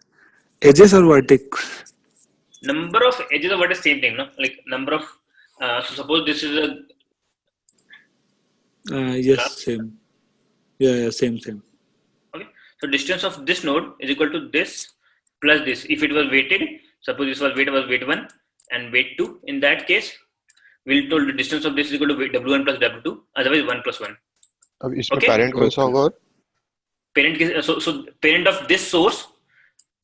Speaker 3: Edges or vertex?
Speaker 1: Number of edges are what is same thing, no? Like number of. So suppose this is a.
Speaker 3: Yes, same. Yeah, same.
Speaker 1: Okay. So distance of this node is equal to this plus this. If it was weighted, suppose this was weight 1 and weight 2. In that case, we'll told the distance of this is equal to W1 plus W2. Otherwise, 1 plus 1.
Speaker 6: अब इसमें
Speaker 1: Okay.
Speaker 6: parent कौन सा होगा और?
Speaker 1: So parent of this source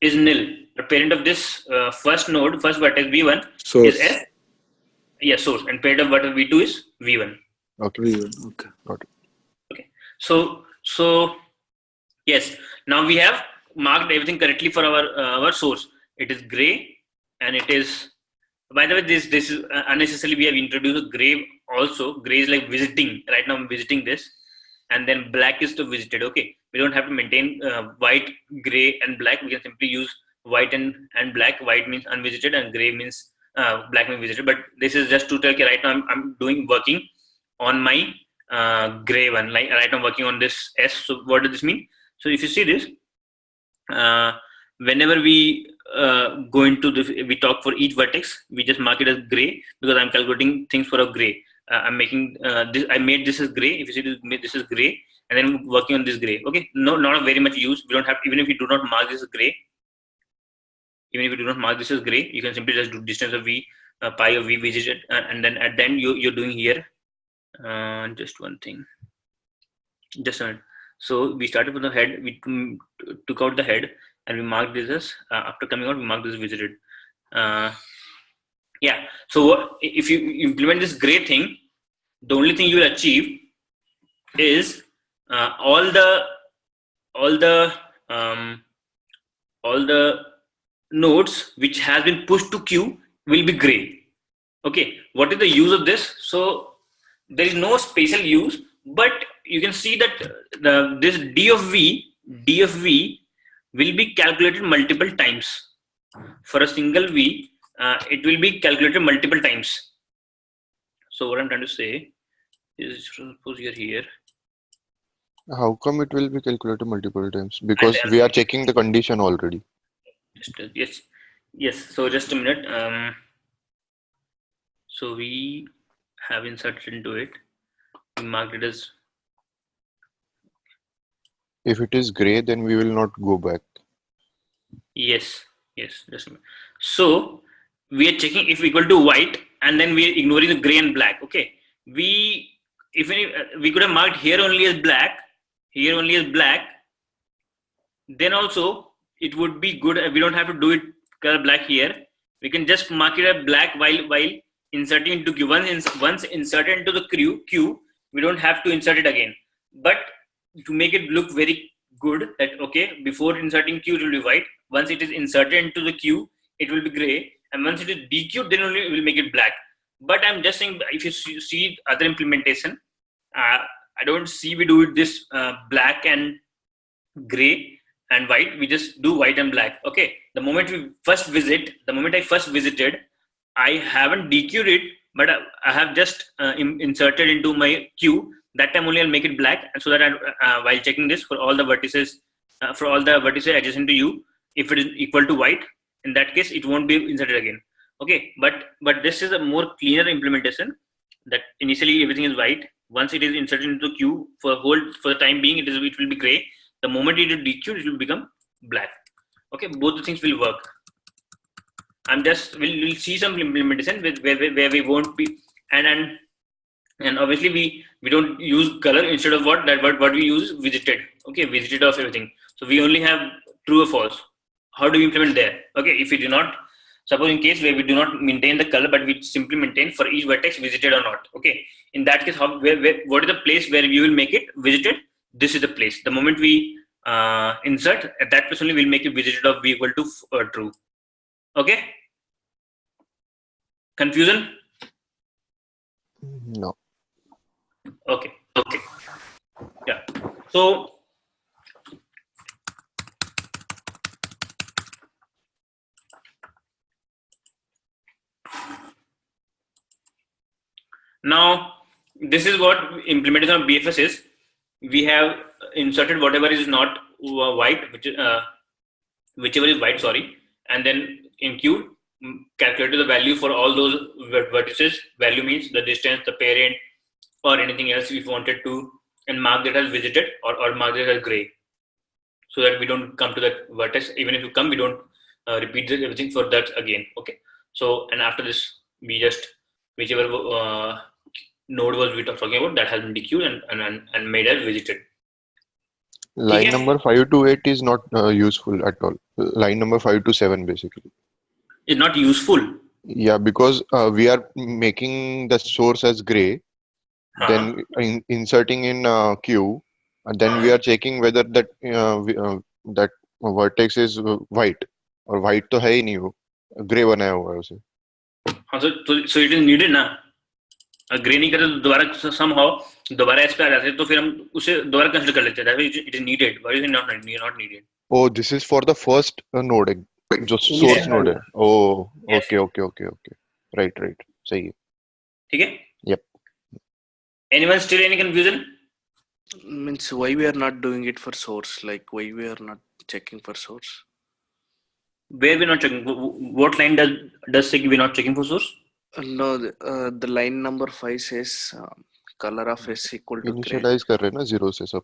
Speaker 1: is nil. The parent of this first vertex V1
Speaker 3: Source.
Speaker 1: is S. Yes, source. And parent of vertex V2 is V1.
Speaker 6: Okay.
Speaker 3: Okay.
Speaker 6: Got it.
Speaker 1: Okay. So yes. Now we have marked everything correctly for our source. It is gray, and it is. By the way, this is unnecessarily we have introduced gray also. Gray is like visiting. Right now I'm visiting this, and then black is to visited. Okay. We don't have to maintain white, gray, and black. We can simply use white and black. White means unvisited, and gray means black means visited. But this is just to tell you right now I'm working on my gray one. Like right now I'm working on this S. So what does this mean? So if you see this, whenever we go into we talk for each vertex, we just mark it as gray because I'm calculating things for a gray. I'm making this. I made this as gray. If you see this is gray, and then working on this gray. Okay, not very much use. We don't have, even if you do not mark this as gray. Even if you do not mark this as gray, you can simply just do distance of V, pi of V visited, and then at the end you're doing here. Just one thing. Just a minute. So we started with the head. We took out the head, and we marked this as after coming out. We marked this visited. Yeah. So if you implement this gray thing, the only thing you will achieve is all the nodes which has been pushed to queue will be gray. Okay. What is the use of this? So there is no special use, but you can see that this D of V will be calculated multiple times. For a single V, it will be calculated multiple times. So what I'm trying to say is, suppose you're here.
Speaker 6: How come it will be calculated multiple times? Because we are checking the condition already.
Speaker 1: Yes. So just a minute. So we have inserted into it. We marked it as.
Speaker 6: If it is gray, then we will not go back.
Speaker 1: Yes. Just a minute. So we are checking if equal to white, and then we are ignoring the gray and black. Okay. We could have marked here only as black, here only as black. Then also it would be good. We don't have to do it color black here. We can just mark it as black while inserting into Q. Once inserted into the Q, we don't have to insert it again. But to make it look very good, that okay, before inserting Q it will be white. Once it is inserted into the Q, it will be gray, and once it is DQ, then only we will make it black. But I'm just saying, if you see other implementation, I don't see we do this black and gray and white. We just do white and black. Okay. The moment I first visited, I haven't DQ'd it, but I have just inserted into my Q. That time only I'll make it black, and so that while checking this for all the vertices, adjacent to U, if it is equal to white, in that case it won't be inserted again. Okay, but this is a more cleaner implementation. That initially everything is white. Once it is inserted into Q, for the time being, it will be gray. The moment it is DQ, it will become black. Okay, both the things will work. We'll see some implementation where we won't be, and obviously we don't use color. Instead of what we use is visited. Okay, visited of everything. So we only have true or false. How do we implement there? Okay, if we do not, suppose in case where we do not maintain the color, but we simply maintain for each vertex visited or not. Okay, in that case, what is the place where we will make it visited? This is the place. The moment we insert, at that place only we'll make it visited of V equal to true. Okay. Confusion?
Speaker 6: No.
Speaker 1: Okay. Yeah. So now this is what implementation of BFS is. We have inserted whatever is not white, whichever is white, sorry, and then in Q calculated the value for all those vertices. Value means the distance, the parent, or anything else if you wanted to, and mark that as visited or mark that as gray, so that we don't come to that vertex. Even if you come, we don't repeat everything for that again. Okay. So, and after this, we just whichever node was we talking about, that has been DQ'd and made as visited.
Speaker 6: Line number 5 to 8 is not useful at all. Line number 5 to 7 basically.
Speaker 1: Is not useful.
Speaker 6: Yeah, because we are making the source as gray, then inserting in Q, and then we are checking whether that that vertex is white or white तो है ही नहीं वो gray बनाया हुआ है उसे.
Speaker 1: So it is needed ना. Grey नहीं करे तो दोबारा somehow दोबारा इस पे आ जाते तो फिर हम उसे दोबारा कंसीडर कर लेते हैं. It is needed. Why is it not needed?
Speaker 6: Oh, this is for the first node, जो source node है. Oh, okay. Right. सही है.
Speaker 1: ठीक है?
Speaker 6: Yep.
Speaker 1: Anyone still any confusion?
Speaker 5: Means why we are not doing it for source? Like why we are not checking for source?
Speaker 1: Where we're not checking? What line does say we're not checking for source?
Speaker 5: No, the line number 5 says color of S equal to gray.
Speaker 6: Initialize कर रहे हैं ना 0 से सब.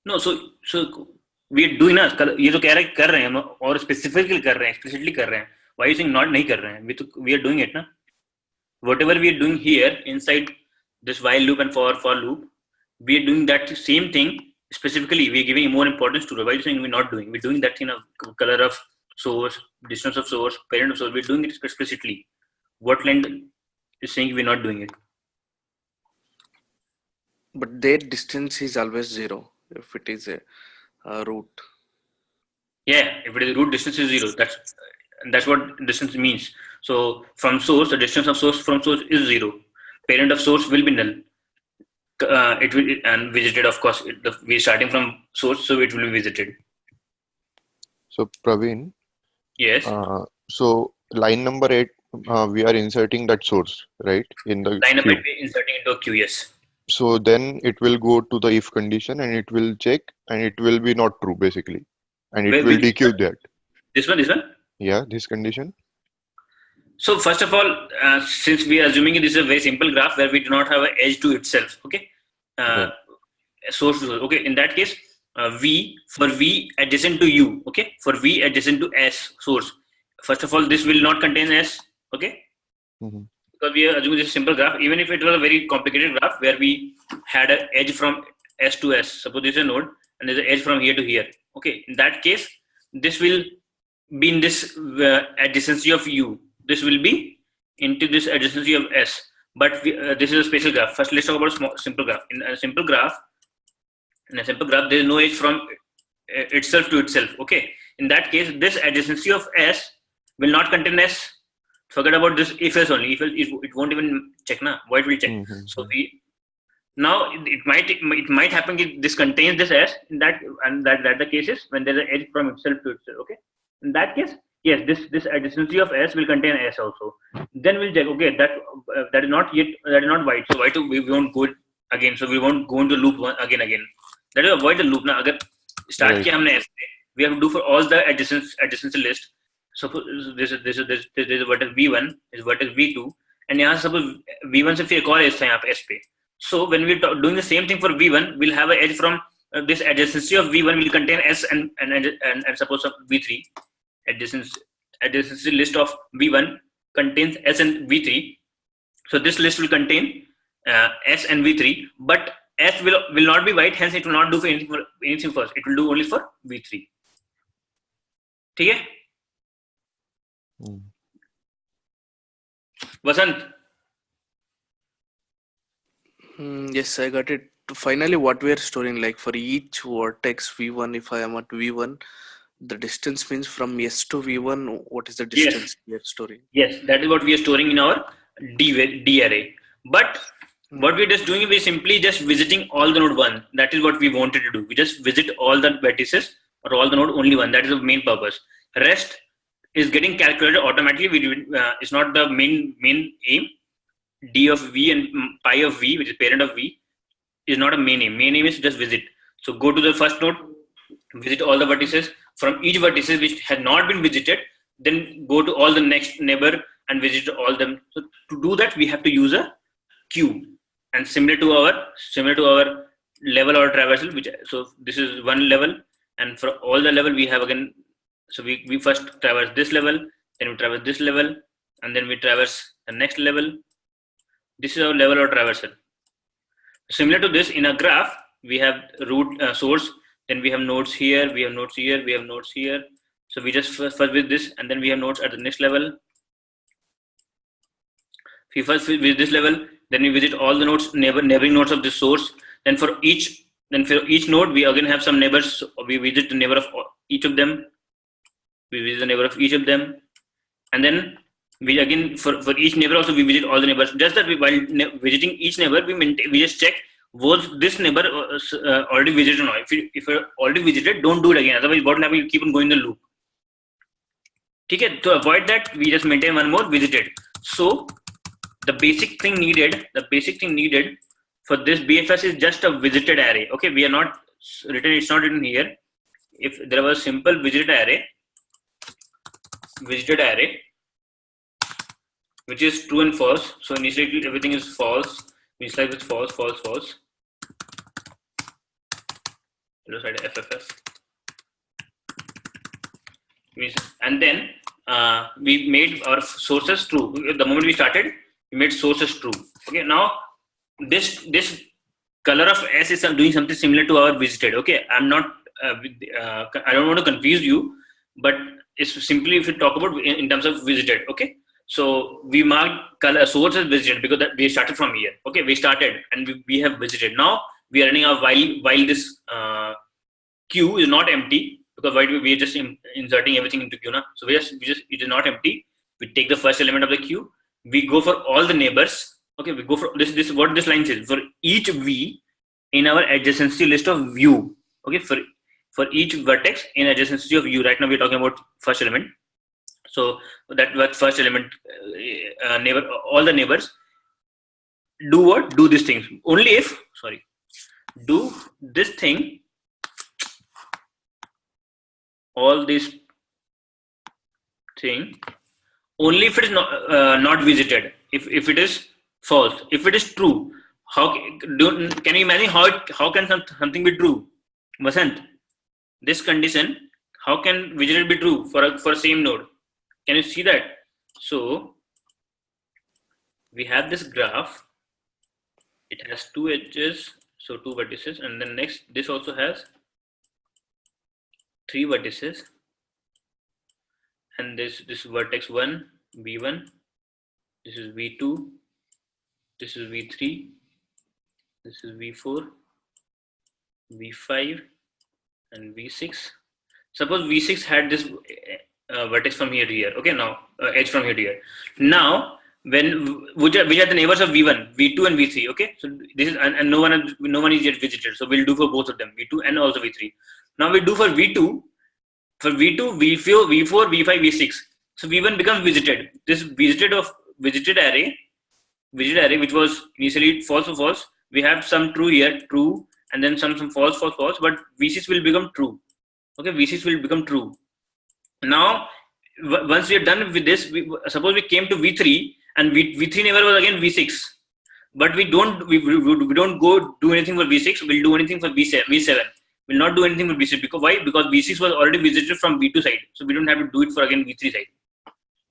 Speaker 1: No, so we are doing ना. ये तो कह रहे हैं कर रहे हैं और specifically कर रहे हैं, explicitly कर रहे हैं. Why you saying not नहीं कर रहे हैं? We are doing it ना. Whatever we are doing here inside this while loop and for loop, we are doing that same thing. Specifically, we are giving more importance to it. Why are you saying we're not doing? We're doing that thing of color of source, distance of source, parent of source. We're doing it explicitly. What line is saying we're not doing it?
Speaker 5: But their distance is always 0 if it is a root.
Speaker 1: Yeah, if it is root, distance is 0. That's what distance means. So from source, the distance of source from source is 0. Parent of source will be null. It will and visited, of course. We're starting from source, so it will be visited.
Speaker 6: So Praveen,
Speaker 1: Yes.
Speaker 6: so line number 8, we are inserting that source, right, in the
Speaker 1: Line up
Speaker 6: queue.
Speaker 1: might be inserting into a queue. Yes.
Speaker 6: So then it will go to the if condition and it will check and it will be not true basically. And it will
Speaker 1: Which
Speaker 6: dequeue that.
Speaker 1: this one? This one.
Speaker 6: Yeah, this condition.
Speaker 1: So first of all, since we are assuming this is a very simple graph where we do not have an edge to itself, okay,
Speaker 6: Right.
Speaker 1: source to source. Okay, in that case, V for V adjacent to U, okay, for V adjacent to S source. First of all, this will not contain S, okay,
Speaker 6: Mhm.
Speaker 1: because we are assuming this is a simple graph. Even if it was a very complicated graph where we had an edge from S to S, suppose this is a node and there's an edge from here to here, okay, in that case, this will be in this adjacency of U. This will be into this adjacency of S. But this is a special graph. First, let's talk about simple graph. In a simple graph, there is no edge from itself to itself. Okay. In that case, this adjacency of S will not contain S. Forget about this if S only. If it won't even check. Na? Why it will check?
Speaker 6: Mhm.
Speaker 1: So now it might happen that this contains this S. In that the cases when there is an edge from itself to itself. Okay. In that case, yes, this adjacency of S will contain S also. Then we'll check. Okay, that is not white. So white we won't go again. So we won't go into loop again. That is avoid the loop. Now, अगर start
Speaker 6: Right.
Speaker 1: किया हमने S पे, we have to do for all the adjacency list. Suppose this is vertex V1, this is vertex V2, and यहाँ suppose V1 से फिर एक और edge था यहाँ पे S पे. So when we are doing the same thing for V1, we'll have an edge from this adjacency of V1 will contain S and suppose V3. Adjacency list of V1 contains S and V3. So this list will contain S and V3, but S will not be white, hence it will not do for anything first. It will do only for V3. ठीक है?
Speaker 6: Mm.
Speaker 1: Vasant?
Speaker 5: Yes, I got it. Finally, what we are storing, like for each vertex V1, if I am at V1, the distance means from S to V1, what is the distance we are storing?
Speaker 1: Yes, that is what we are storing in our D array. But what we're just doing, we're simply just visiting all the node 1. That is what we wanted to do. We just visit all the vertices or all the node only 1. That is the main purpose. Rest is getting calculated automatically. It's not the main aim. D of V and pi of V, which is parent of V, is not a main aim. Main aim is just visit. So go to the first node, visit all the vertices. From each vertices which had not been visited, then go to all the next neighbor and visit all them. So to do that, we have to use a queue. And similar to our level or traversal, so this is one level, and for all the level we have again. So we first traverse this level, then we traverse this level, and then we traverse the next level. This is our level or traversal. Similar to this, in a graph, we have root source, then we have nodes here, we have nodes here, we have nodes here. So we just first with this, and then we have nodes at the next level. We first visit this level, then we visit all the nodes, neighboring nodes of this source. Then for each node, we again have some neighbors. We visit the neighbor of each of them. We visit the neighbor of each of them, and then we again for each neighbor also we visit all the neighbors. Just that while visiting each neighbor, we just check was this neighbor already visited or not. If you're already visited, don't do it again. Otherwise, what will happen? You keep on going the loop. Okay. To avoid that, we just maintain one more visited. So the basic thing needed for this BFS is just a visited array. Okay, we are not written. It's not written here. If there was a simple visited array, which is true and false. So initially everything is false. We start with false. Let's write FFS. And then we made our sources true. The moment we started, we made sources true. Okay, now this color of S is doing something similar to our visited. Okay, I'm not. I don't want to confuse you, but it's simply if you talk about in terms of visited. Okay, so we marked color source as visited because we started from here. Okay, we started and we have visited. Now we are running a while this queue is not empty. Because why we are just inserting everything into queue now. So it is not empty. We take the first element of the queue. We go for all the neighbors. Okay, we go for this what this line says for each V in our adjacency list of view. Okay, for for each vertex in adjacency of U. Right now we're talking about first element. So that first element, neighbor, all the neighbors do what? Do this thing. Only if, do this thing, all this thing, only if it is not visited. If it is false, if it is true, can you imagine how can something be true? Vasant, this condition, how can visited be true for same node? Can you see that? So we have this graph. It has two edges, so two vertices, and then next this also has three vertices, and this vertex 1, v1, this is v2, this is v3, this is v4, v5, and v6. Suppose v6 had this vertex from here to here. Okay, now edge from here to here. Now which are the neighbors of v1, v2, and v3. Okay, so this is and no one is yet visited. So we'll do for both of them, v2 and also v3. Now we do for v2, v4, v5, v6. So v1 becomes visited. This visited array, which was initially false or false. We have some true here, true, and then some false, but v6 will become true. Okay, v6 will become true. Now, once we are done with this, suppose we came to v3, and v3 neighbor was again v6, but we don't go do anything for v6. We'll do anything for v7. We'll not do anything for v6 because why? Because v6 was already visited from v2 side, so we don't have to do it for again v3 side.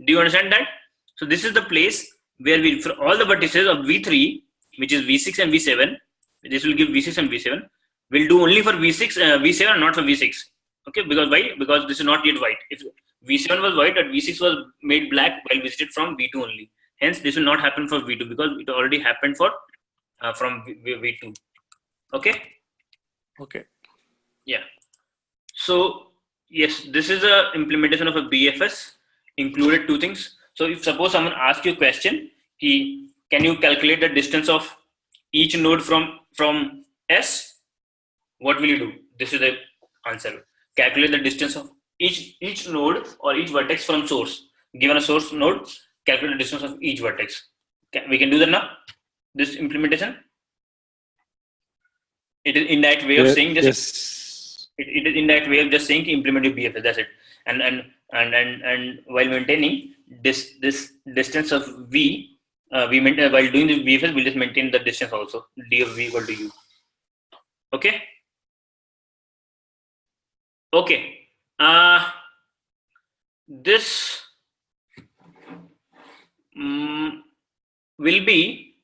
Speaker 1: Do you understand that? So this is the place where for all the vertices of v3, which is v6 and v7, this will give v6 and v7. We'll do only for v7, not for v6. Okay, because why? Because this is not yet white. If v7 was white, and v6 was made black while visited from v2 only. Hence, this will not happen for v2 because it already happened for from v2. Okay.
Speaker 5: Okay.
Speaker 1: Yeah. So yes, this is a implementation of a BFS. Included two things. So if suppose someone asks you a question, can you calculate the distance of each node from S? What will you do? This is the answer. Calculate the distance of each node or each vertex from source. Given a source node, calculate the distance of each vertex. We can do that now. This implementation. It is indirect way of saying just.
Speaker 3: Yes.
Speaker 1: It is indirect way of just saying implement your BFS. That's it. And while maintaining this distance of V, while doing the BFS, we'll just maintain the distance also. D of V equal to U. Okay. Okay. This will be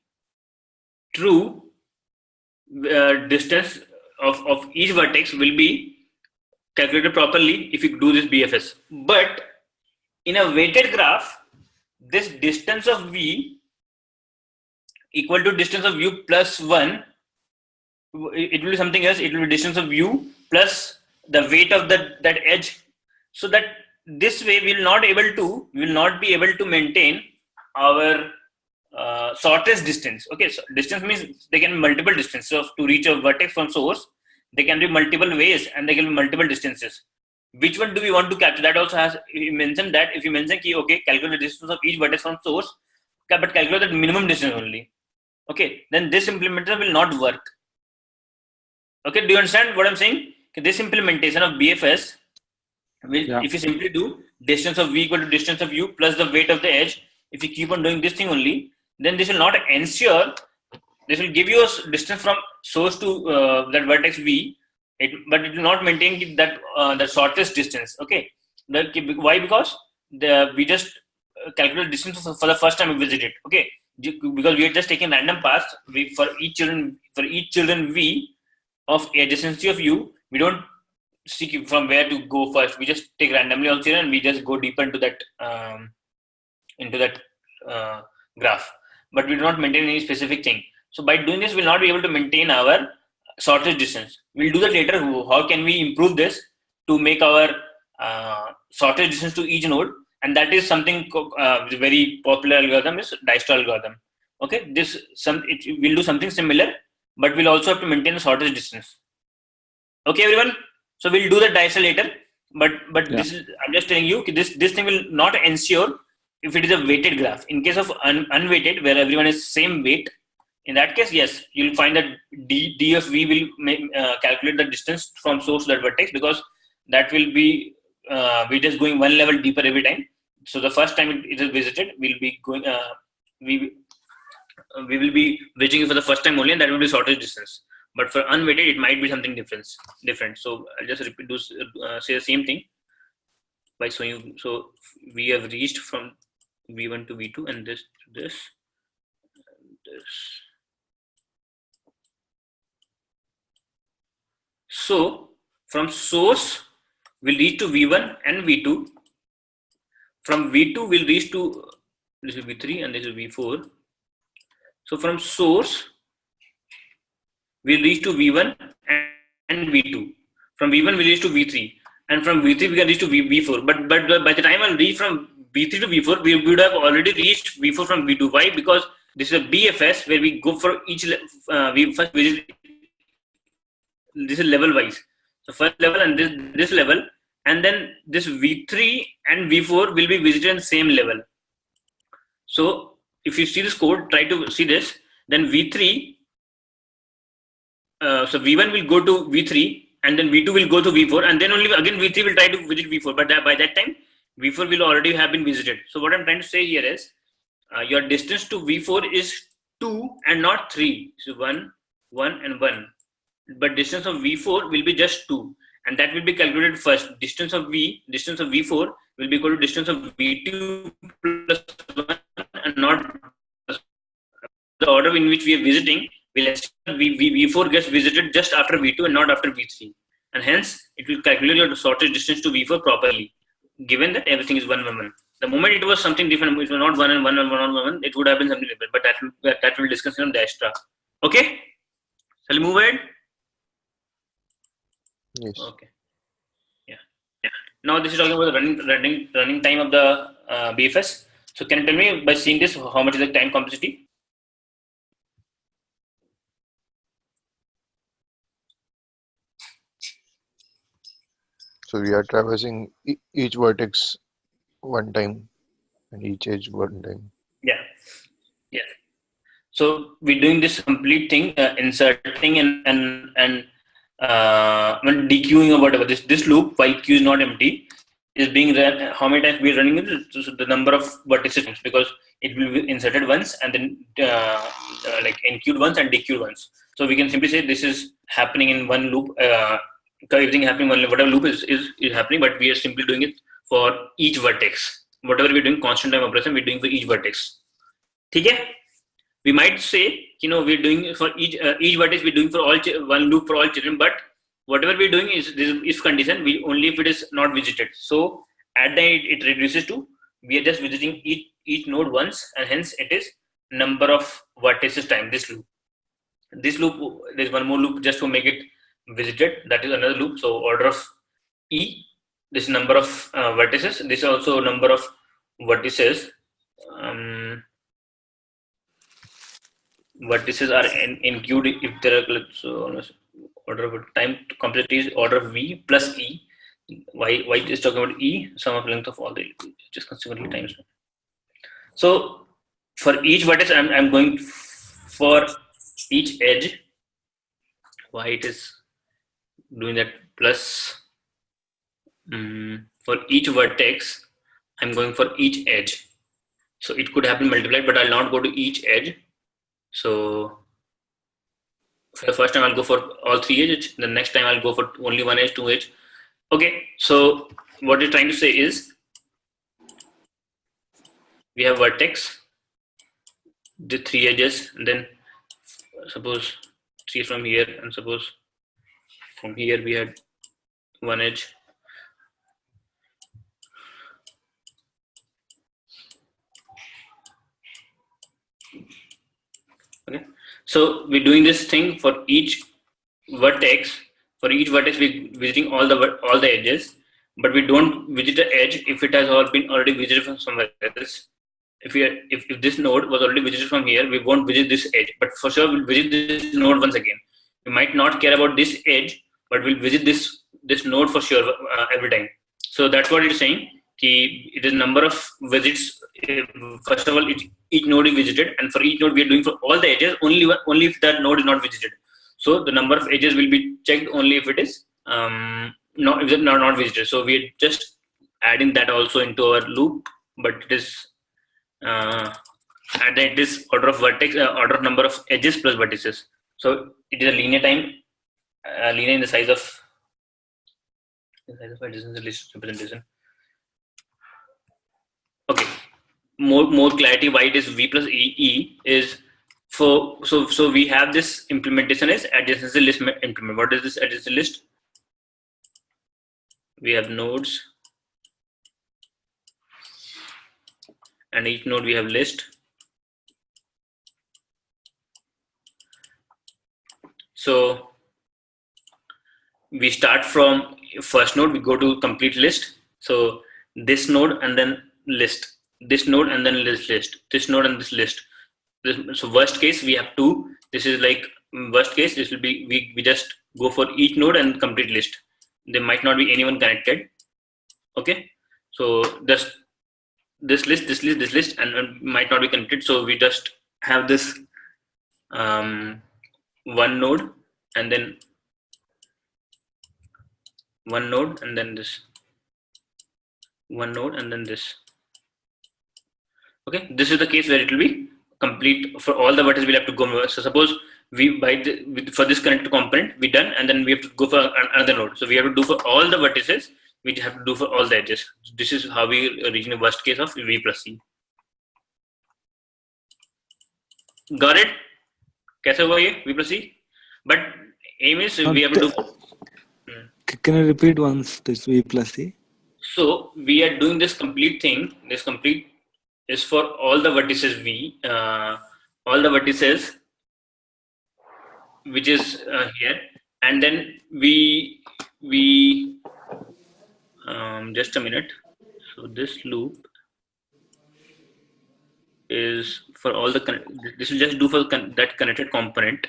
Speaker 1: true. Distance of each vertex will be calculated properly if you do this BFS. But in a weighted graph, this distance of V equal to distance of U plus 1, it will be something else. It will be distance of U plus the weight of that edge. So that this way we will not be able to maintain our shortest distance. Okay, so distance means there can be multiple distances. So to reach a vertex from source, there can be multiple ways and there can be multiple distances. Which one do we want to capture? That also has, you mentioned that if you mention okay, calculate the distance of each vertex from source, but calculate the minimum distance only. Okay, then this implementation will not work. Okay, do you understand what I'm saying? This implementation of BFS will, if you simply do distance of V equal to distance of U plus the weight of the edge, if you keep on doing this thing only, then this will not ensure, this will give you a distance from source to that vertex V, but it will not maintain that the shortest distance. Okay, why? Because we just calculate distance for the first time we visit it. Okay, because we are just taking random paths. For each children V of adjacency of U, we don't seek from where to go first. We just take randomly all children and we just go deeper into that graph. But we do not maintain any specific thing. So by doing this, we'll not be able to maintain our shortest distance. We'll do that later. How can we improve this to make our shortest distance to each node? And that is something very popular algorithm is Dijkstra algorithm. Okay, we'll do something similar, but we'll also have to maintain the shortest distance. Okay, everyone. So we'll do the diagonal later. But
Speaker 3: Yeah.
Speaker 1: this is, I'm just telling you, this thing will not ensure if it is a weighted graph. In case of unweighted, where everyone is same weight, in that case, yes, you'll find that d of v will calculate the distance from source to that vertex, because that will be we're just going one level deeper every time. So the first time it is visited, we'll be going we will be visiting it for the first time only, and that will be shortest distance. But for unweighted, it might be something different. So I'll just repeat say the same thing by showing you. So we have reached from v1 to v2, and this to this. So from source we'll reach to v1 and v2. From v2 we'll reach to, this is v3 and this is v4. So from source we'll reach to v1 and v2. From v1 we'll reach to v3, and from v3 we can reach to v4. But by the time I'll reach from v3 to v4, we would have already reached v4 from v2. Why? Because this is a BFS where we go for each we first visit. This is level wise. So first level and this level, and then this v3 and v4 will be visited in same level. So if you see this code, try to see this. Then v3, so v1 will go to v3, and then v2 will go to v4, and then only again v3 will try to visit v4. But by that time, v4 will already have been visited. So what I'm trying to say here is, your distance to v4 is 2 and not 3. So 1, 1, and 1. But distance of v4 will be just 2, and that will be calculated first. Distance of v4 will be equal to distance of v2 plus 1, and not the order in which we are visiting. Will v4 gets visited just after v2 and not after v3, and hence it will calculate your shortest distance to v4 properly, given that everything is 1, 1, 1. The moment it was something different, it was not 1 and 1 and 1 and 1, it would have been something different. But that will discuss in the extra. Okay, shall we move ahead?
Speaker 6: Yes.
Speaker 1: Okay. Yeah. Now this is talking about the running time of the BFS. So can you tell me, by seeing this, how much is the time complexity?
Speaker 6: So we are traversing each vertex one time and each edge one time.
Speaker 1: Yeah. So we're doing this complete thing, inserting and when dequeuing or whatever. This loop, while queue is not empty, is being run. How many times we're running it? So the number of vertices, because it will be inserted once and then like enqueued once and dequeued once. So we can simply say this is happening in one loop. Everything happening in one loop. Whatever loop is happening, but we are simply doing it for each vertex. Whatever we're doing, constant time operation, we're doing for each vertex. Okay? We might say, we're doing for each vertex, we're doing for all one loop for all children, but whatever we're doing is this if condition, we only if it is not visited. So at the end it reduces to, we are just visiting each node once, and hence it is number of vertices time this loop. This loop, there's one more loop just to make it visited, that is another loop. So order of E, this number of vertices, this is also number of vertices. Vertices are enqueued if there are, so order of time complexity is order of V plus E. Why is talking about E? Sum of length of all the just consequently times. So for each vertex, I'm going for each edge. Why it is doing that plus? For each vertex, I'm going for each edge. So it could happen multiplied, but I'll not go to each edge. So for the first time I'll go for all 3 edges. The next time I'll go for only 1 edge, 2 edge. Okay. So what we're trying to say is, we have vertex, the 3 edges, and then suppose 3 from here, and suppose from here we had 1 edge. Okay. So we're doing this thing for each vertex. For each vertex, we're visiting all the edges, but we don't visit the edge if it has been already visited from somewhere else. If this node was already visited from here, we won't visit this edge, but for sure we'll visit this node once again. We might not care about this edge, but we'll visit this this node for sure every time. So that's what it's saying. It is number of visits. First of all, each node is visited, and for each node we are doing for all the edges only if that node is not visited. So the number of edges will be checked only if it is not visited. So we are just adding that also into our loop, but it is it is order of vertex, order of number of edges plus vertices. So it is a linear time, linear in the size of edges in the list representation. Okay, more clarity why it is V plus E is for so we have this implementation is adjacency list implement. What is this adjacency list? We have nodes, and each node we have list. So we start from first node, we go to complete list. So this node and then list, this node and then list, this node and this list. So worst case we have two. This is like worst case. This will be we just go for each node and complete list. There might not be anyone connected. Okay, so this list and might not be connected. So we just have this one node and then one node and then this one node and then this. Okay, this is the case where it will be complete for all the vertices. We'll have to go. So suppose we for this connected component we done, and then we have to go for another node. So we have to do for all the vertices. We have to do for all the edges. This is how we reach the worst case of V plus C. Got it? कैसे हुआ ये V plus C? But aim is we have to do.
Speaker 3: Can you repeat once this V plus C?
Speaker 1: So we are doing this complete thing. This complete is for all the vertices V, all the vertices which is here, and then we just a minute. So this loop is for all the this will just do for that connected component.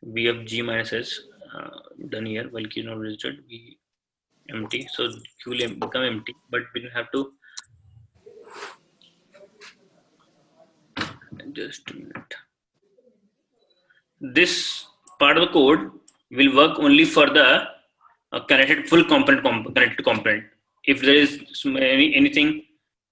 Speaker 1: We have G minus S done here while Q not visited. We empty, so Q will become empty, but we will have to just a minute. This part of the code will work only for the connected full connected component. If there is anything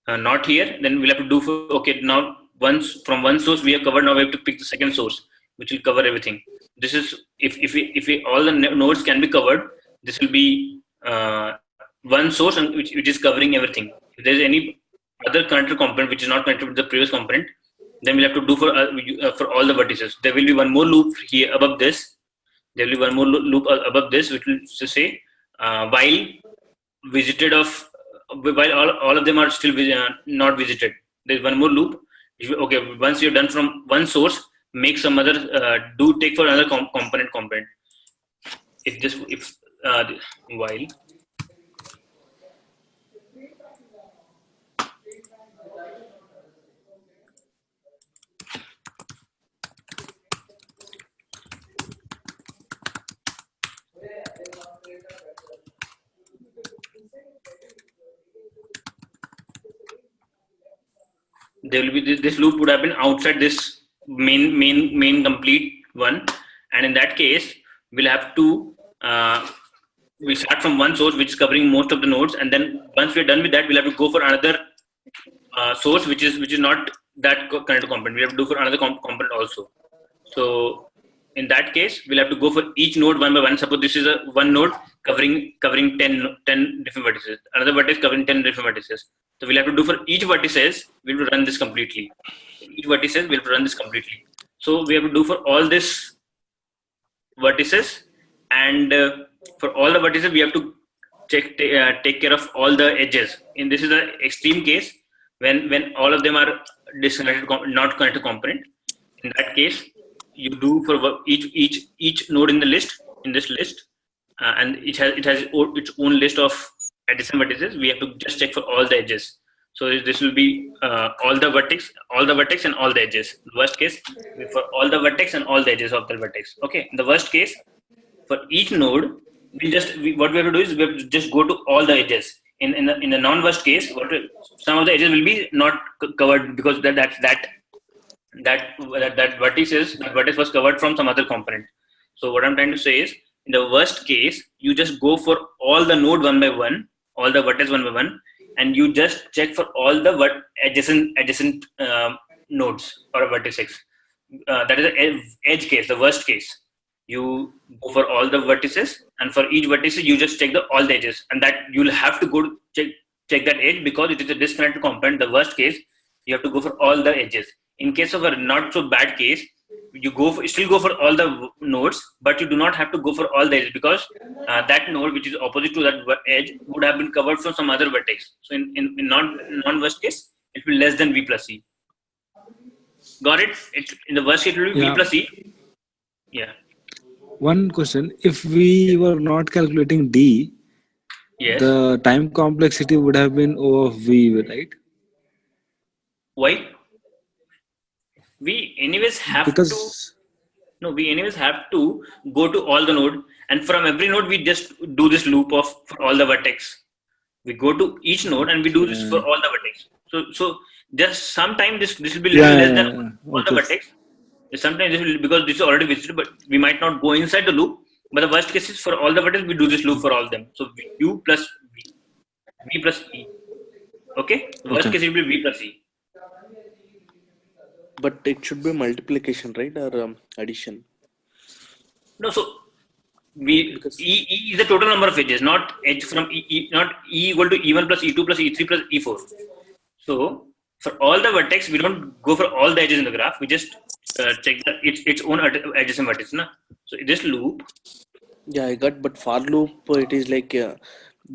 Speaker 1: not here, then we'll have to do for okay. Now once from one source we have covered, now we have to pick the second source, which will cover everything. This is if all the nodes can be covered, this will be one source and which is covering everything. If there is any other connected component which is not connected with the previous component, then we'll have to do for all the vertices. There will be one more loop here above this. There will be one more loop above this, which will say while visited of while all of them are still not visited. There's one more loop. Okay, once you're done from one source, make some other take for another component. While there will be this loop would have been outside this main complete one, and in that case we'll have to we start from one source which is covering most of the nodes, and then once we're done with that, we'll have to go for another source which is not that connected component. We have to do for another component also. So in that case, we'll have to go for each node one by one. Suppose this is a one node covering 10 different vertices, another vertex covering 10 different vertices. So we'll have to do for each vertices, we'll have to run this completely. Each vertices, we'll have to run this completely. So we have to do for all this vertices, and for all the vertices, we have to take care of all the edges. And this is an extreme case when all of them are disconnected, not connected component. In that case, you do for each node in this list, and it has its own list of adjacent vertices. We have to just check for all the edges. So this will be all the vertex and all the edges. The worst case for all the vertex and all the edges of the vertex. Okay. The worst case for each node what we have to do is we have to just go to all the edges. In the non-worst case, some of the edges will be not covered because that vertex was covered from some other component. So what I'm trying to say is, in the worst case, you just go for all the node one by one, all the vertex one by one, and you just check for all the adjacent nodes or vertices. That is the edge case, the worst case. You go for all the vertices, and for each vertex you just check all the edges, and that you'll have to go to check that edge because it is a disconnected component. The worst case, you have to go for all the edges. In case of a not so bad case, you still go for all the nodes, but you do not have to go for all the edges because that node which is opposite to that edge would have been covered from some other vertex. So in non-worst case, it will be less than V plus C. Got it? In the worst case, it will be V plus C. Yeah.
Speaker 3: One question: if we were not calculating D,
Speaker 1: Yes.
Speaker 3: the time complexity would have been O of V, right?
Speaker 1: Why? We anyways have
Speaker 3: Because
Speaker 1: we anyways have to go to all the node, and from every node we just do this loop for all the vertex. We go to each node and we do this for all the vertex. So just sometime this will be little less than all the vertex. Sometimes this will, because this is already visited, but we might not go inside the loop. But the worst case is for all the vertex we do this loop for all of them. So U plus V plus E. Okay. Worst case it will be V plus E.
Speaker 5: But it should be multiplication, right, or addition?
Speaker 1: No, so E is the total number of edges, not edge from not E equal to E1 plus E2 plus E3 plus E4. So for all the vertex, we don't go for all the edges in the graph. We just check its own adjacent vertex. Na? So this loop.
Speaker 5: Yeah, I got. But for loop, it is like the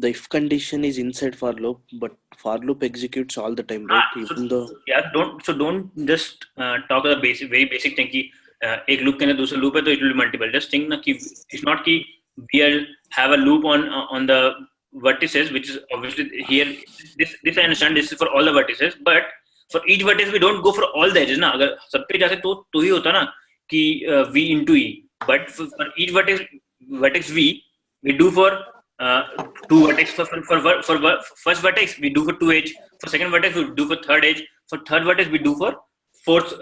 Speaker 5: if condition is inside for loop, but for loop executes all the time, right?
Speaker 1: Don't just talk about the very basic thing कि एक loop के अंदर दूसरा loop है तो it will be multiple. Just think ना कि it's not कि we have a loop on the vertices, which is obviously here. This I understand. This is for all the vertices, but for each vertex we don't go for all the edges ना. अगर सब पे जाते तो ही होता ना कि V into E. But for each vertex V, we do for two vertex. For first vertex we do for 2 edge. For second vertex we do for third edge. For third vertex we do for fourth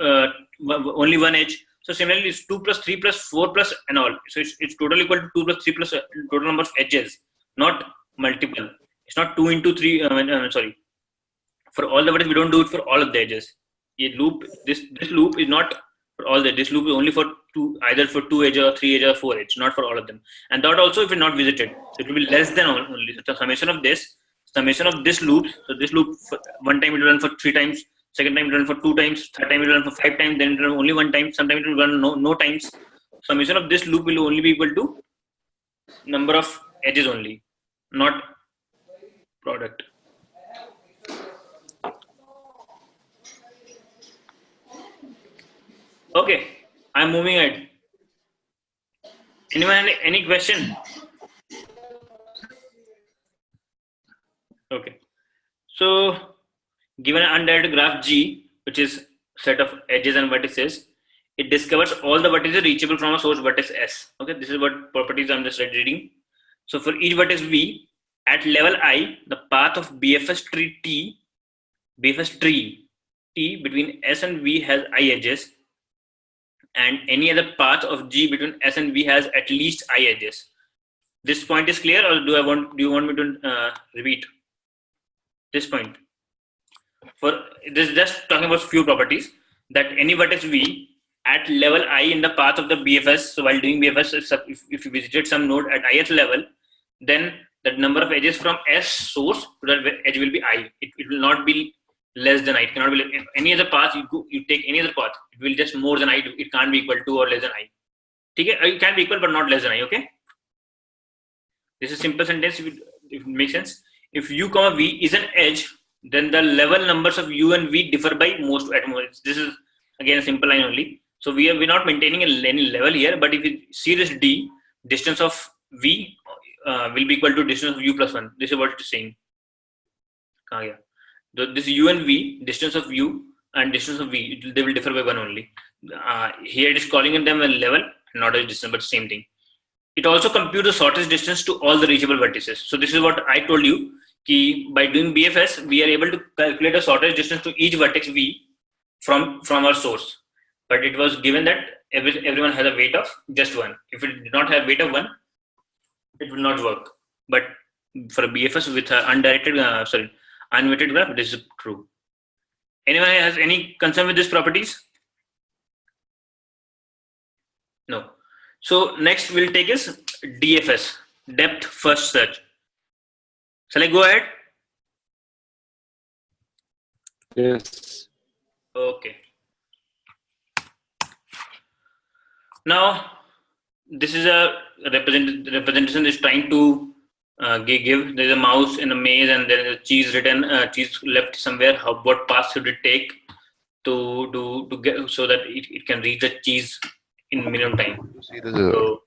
Speaker 1: only 1 edge. So similarly it's 2 plus 3 plus 4 plus and all. So it's totally equal to 2 plus 3 plus total number of edges, not multiple. It's not 2 into 3. Sorry. For all the vertex we don't do it for all of the edges. This loop is not for all the. This loop is only for either for 2 edge or 3 edge or 4 edge, not for all of them. And that also if it's not visited, so it will be less than only. So the summation of this loop. So this loop, one time it will run for 3 times, second time it will run for 2 times, third time it will run for 5 times, then it will run only 1 time, sometimes it will run no times. Summation of this loop will only be equal to number of edges only, not product. Okay, I'm moving ahead. Anyone any question? Okay, so given an undirected graph G, which is set of edges and vertices, it discovers all the vertices reachable from a source vertex S. Okay, this is what properties I'm just reading. So for each vertex V at level I, the path of BFS tree T between S and V has I edges, and any other path of G between S and V has at least I edges. This point is clear, or do you want me to repeat this point? For this is just talking about few properties, that any vertex V at level I in the path of the BFS. So while doing BFS, if you visited some node at ith level, then the number of edges from S source to that edge will be I. It will not be less than I. It cannot be any other path. You take any other path, it will just more than I. It can't be equal to or less than I. Okay, it can be equal but not less than I. Okay, this is simple sentence. If it makes sense, if U comma V is an edge, then the level numbers of U and V differ by most at most. This is again a simple line only. So we're not maintaining any level here, but if you see this D, distance of V will be equal to distance of U plus 1. This is what it is saying. Yeah. This U and V, distance of U and distance of V, they will differ by 1 only. Here it is calling them a level, not a distance, but same thing. it also computes the shortest distance to all the reachable vertices. So this is what I told you. By doing BFS, we are able to calculate the shortest distance to each vertex V from our source. But it was given that everyone has a weight of just 1. If it did not have weight of 1, it will not work. But for a BFS with an unweighted graph, this is true. Anyone has any concern with these properties? No. So next we'll take is DFS, depth first search. Shall I go ahead?
Speaker 3: Yes.
Speaker 1: Okay. Now, this is a representation is trying to give. There's a mouse in a maze, and there is a cheese written, cheese left somewhere. What path should it take to get so that it can reach the cheese in minimum time?
Speaker 6: See the,
Speaker 1: So,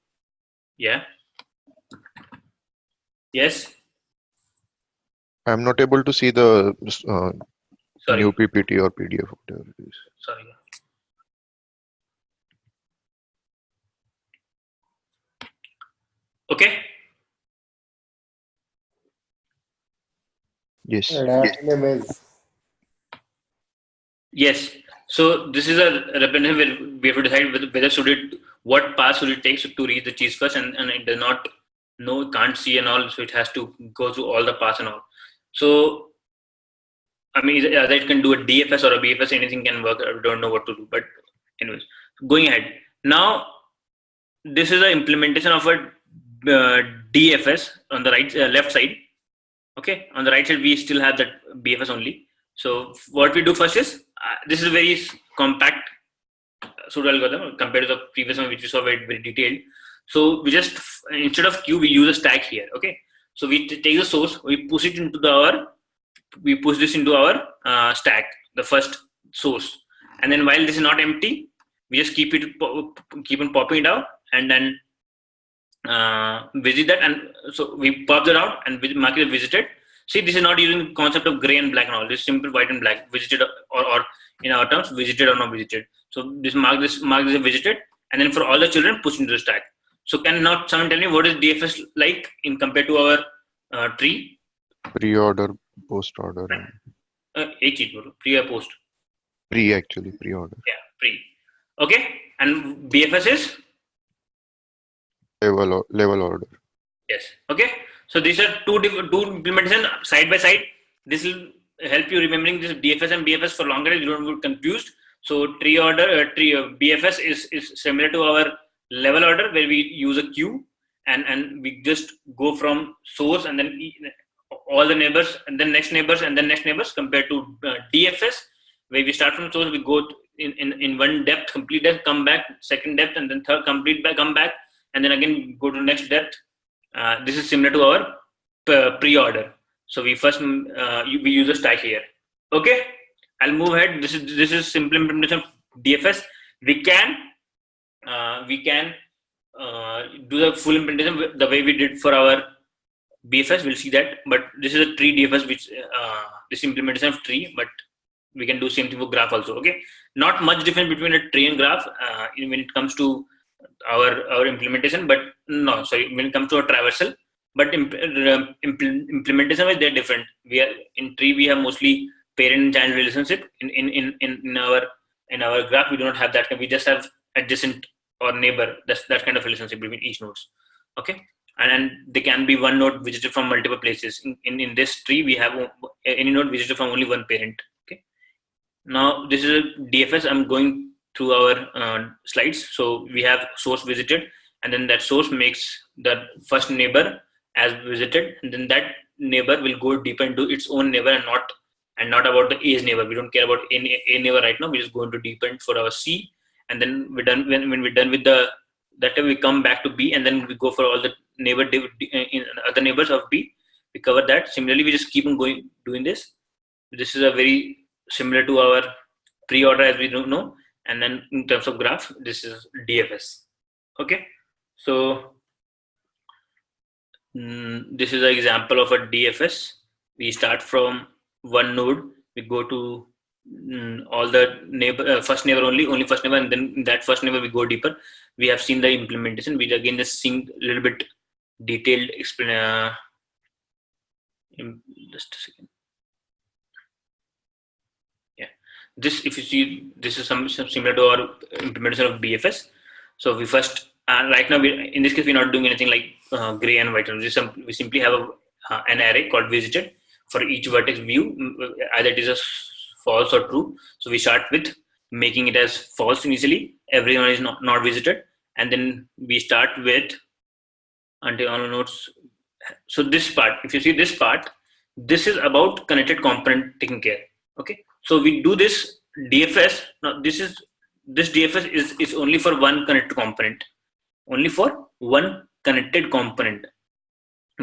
Speaker 1: yeah. Yes.
Speaker 6: I'm not able to see the
Speaker 1: Sorry.
Speaker 6: new PPT or PDF, whatever it is.
Speaker 1: Sorry. Okay.
Speaker 6: Yes.
Speaker 4: In a maze.
Speaker 1: Yes. So this is a representation where we have to decide whether what path should it take to reach the cheese first, and it does not know, it can't see and all, so it has to go through all the paths and all. So I mean, either it can do a DFS or a BFS, anything can work. I don't know what to do, but anyways, going ahead. Now this is an implementation of a DFS on the left side. Okay, on the right side we still have that BFS only. So what we do first is this is a very compact pseudo algorithm compared to the previous one which we saw very, very detailed. So we just, instead of queue, we use a stack here. Okay, so we take the source, we push this into our stack, the first source, and then while this is not empty, we just keep on popping it out, and then visit that, and so we pop that out and mark it visited. See, this is not using the concept of gray and black and all. This is simple white and black, visited or in our terms, visited or not visited. So this mark this as visited, and then for all the children, push into the stack. So can now someone tell me what is DFS like in compared to our tree?
Speaker 6: Pre-order, post-order.
Speaker 1: Pre or post?
Speaker 6: Pre-actually, pre-order.
Speaker 1: Yeah, pre. Okay, and BFS is?
Speaker 6: Level order.
Speaker 1: Yes. Okay. So these are two implementations side by side. This will help you remembering this DFS and BFS for longer. You don't get confused. So BFS is similar to our level order where we use a queue and we just go from source and then all the neighbors and then next neighbors and then next neighbors, compared to DFS where we start from source, we go in one depth, complete depth, come back, second depth, and then third complete back, come back, and then again go to next depth. This is similar to our pre-order. So we first we use a stack here. Okay, I'll move ahead. This is simple implementation of DFS. We can do the full implementation the way we did for our BFS. We'll see that. But this is a tree DFS, which this implementation of tree. But we can do same thing for graph also. Okay, not much difference between a tree and graph when it comes to our implementation, but no, sorry, when it comes to a traversal, but implementation wise they're different. We are in tree, we have mostly parent and child relationship. In our graph, we do not have that. We just have adjacent or neighbor. That's that kind of relationship between each nodes. Okay, and they can be one node visited from multiple places. In this tree, we have any node visited from only one parent. Okay, now this is a DFS. I'm going through our slides. So we have source visited, and then that source makes the first neighbor as visited, and then that neighbor will go deeper into its own neighbor and not about the A's neighbor. We don't care about A neighbor right now. We're just going to deepen for our C, and then we're done. When we're done with that time, we come back to B, and then we go for all the other neighbors of B. We cover that. Similarly, we just keep on doing this. This is a very similar to our pre-order, as we don't know. And then in terms of graph, this is DFS. Okay, so this is an example of a DFS. We start from one node, we go to all the neighbor, first neighbor only first neighbor, and then in that first neighbor we go deeper. we have seen the implementation. We again just seeing a little bit detailed explain. Just a second. Yeah, this, if you see, this is some similar to our implementation of BFS. So we first, right now, in this case, we're not doing anything like gray and white. We simply have an array called visited for each vertex view, either it is a false or true. So we start with making it as false initially. Everyone is not visited, and then we start with until all nodes. So this part, if you see this part, this is about connected component taking care. Okay, so we do this DFS. Now this DFS is only for one connected component, only for one connected component.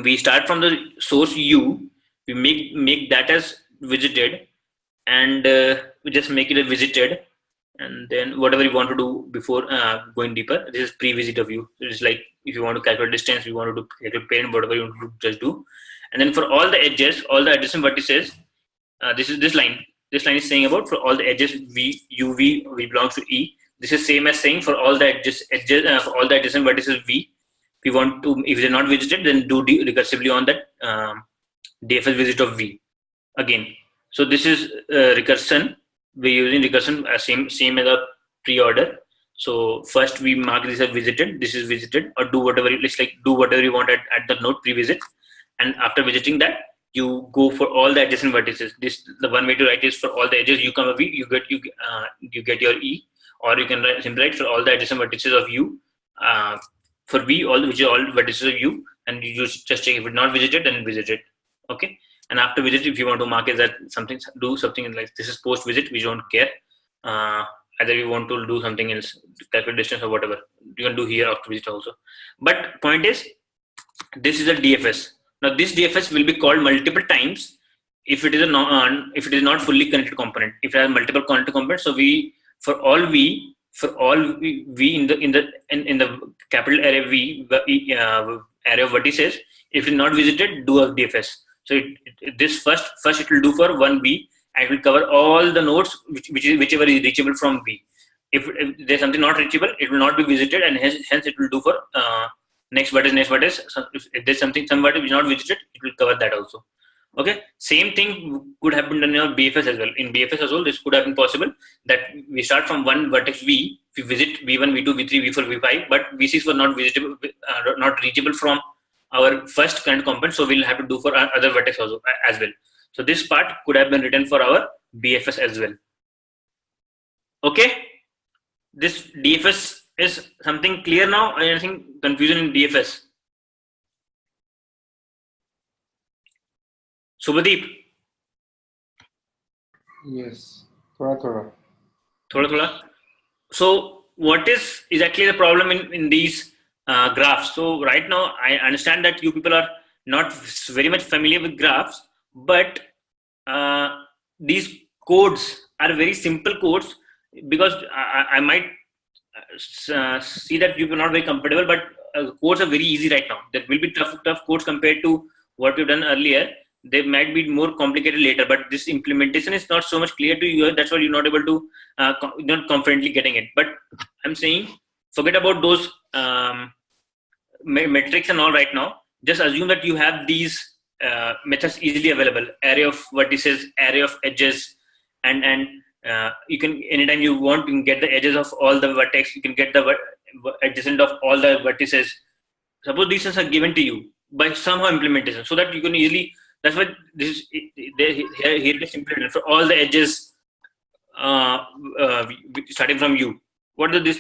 Speaker 1: We start from the source U, we make that as visited, and we just make it a visited, and then whatever you want to do before going deeper, this is pre-visitor view. It's like if you want to calculate distance, you want to do calculate parent, whatever you want to do, just do. And then for all the edges, all the adjacent vertices, this line is saying about for all the edges V belongs to E. This is same as saying for all the edges for all the adjacent vertices V. If you want to, if they're not visited, then do recursively on that DFS visit of V again. So this is recursion. We're using recursion same as a pre-order. So first we mark this as visited. This is visited, or do whatever you want at the node pre-visit, and after visiting that, you go for all the adjacent vertices. The one way to write is for all the edges U comma V, you get your E, or you can simply write for all the adjacent vertices of U. For V, which is all vertices of U, and you just check if it's not visited, then visit it. Okay, and after visit, if you want to mark it that do something like this is post visit, we don't care. Either you want to do something else, calculate distance or whatever, you can do here after visit also. But point is, this is a DFS. Now this DFS will be called multiple times if it is not fully connected component. If it has multiple connected components, so for all V in the capital array V array of vertices, if it is not visited, do a DFS. So this first it will do for one V, and it will cover all the nodes whichever is reachable from V. If there's something not reachable, it will not be visited, and hence it will do for next vertex. So if there's some vertex which is not visited, it will cover that also. Okay, same thing could have been done in our BFS as well. In BFS as well, this could have been possible that we start from one vertex V, we visit V1, V2, V3, V4, V5, but V6 were not visitable, not reachable from our first current component, so we'll have to do for other vertex also as well. So this part could have been written for our BFS as well. Okay, this DFS is something clear now? Anything confusion in DFS? Subhadeep?
Speaker 4: Yes. Thoda.
Speaker 1: So what is exactly the problem in these graphs? So right now I understand that you people are not very much familiar with graphs, but these codes are very simple codes, because I might see that you are not very comfortable, but codes are very easy right now. There will be tough codes compared to what we've done earlier. They might be more complicated later, but this implementation is not so much clear to you. That's why you're not able to, not confidently getting it. But I'm saying, forget about those metrics and all right now. Just assume that you have these methods easily available: array of vertices, array of edges, and you can, anytime you want, you can get the edges of all the vertex. You can get the adjacent of all the vertices. Suppose these things are given to you by somehow implementation, so that you can easily. That's why this is here it is simply written for all the edges starting from U. What does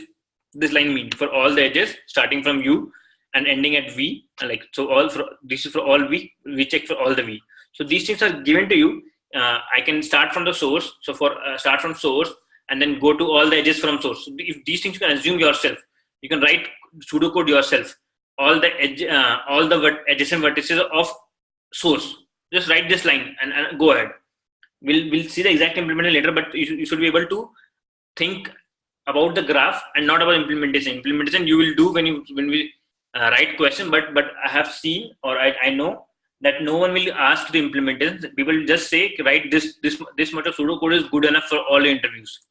Speaker 1: this line mean? For all the edges starting from U and ending at V, like so. This is for all V. We check for all the V. So these things are given to you. I can start from the source. So start from source and then go to all the edges from source. So if these things you can assume yourself, you can write pseudocode yourself. All the adjacent vertices of source. Just write this line and go ahead. We'll see the exact implementation later, but you should be able to think about the graph and not about implementation. Implementation you will do when we write question, but I have seen, or I know that no one will ask the implementation. People just say, write this much of pseudocode is good enough for all the interviews.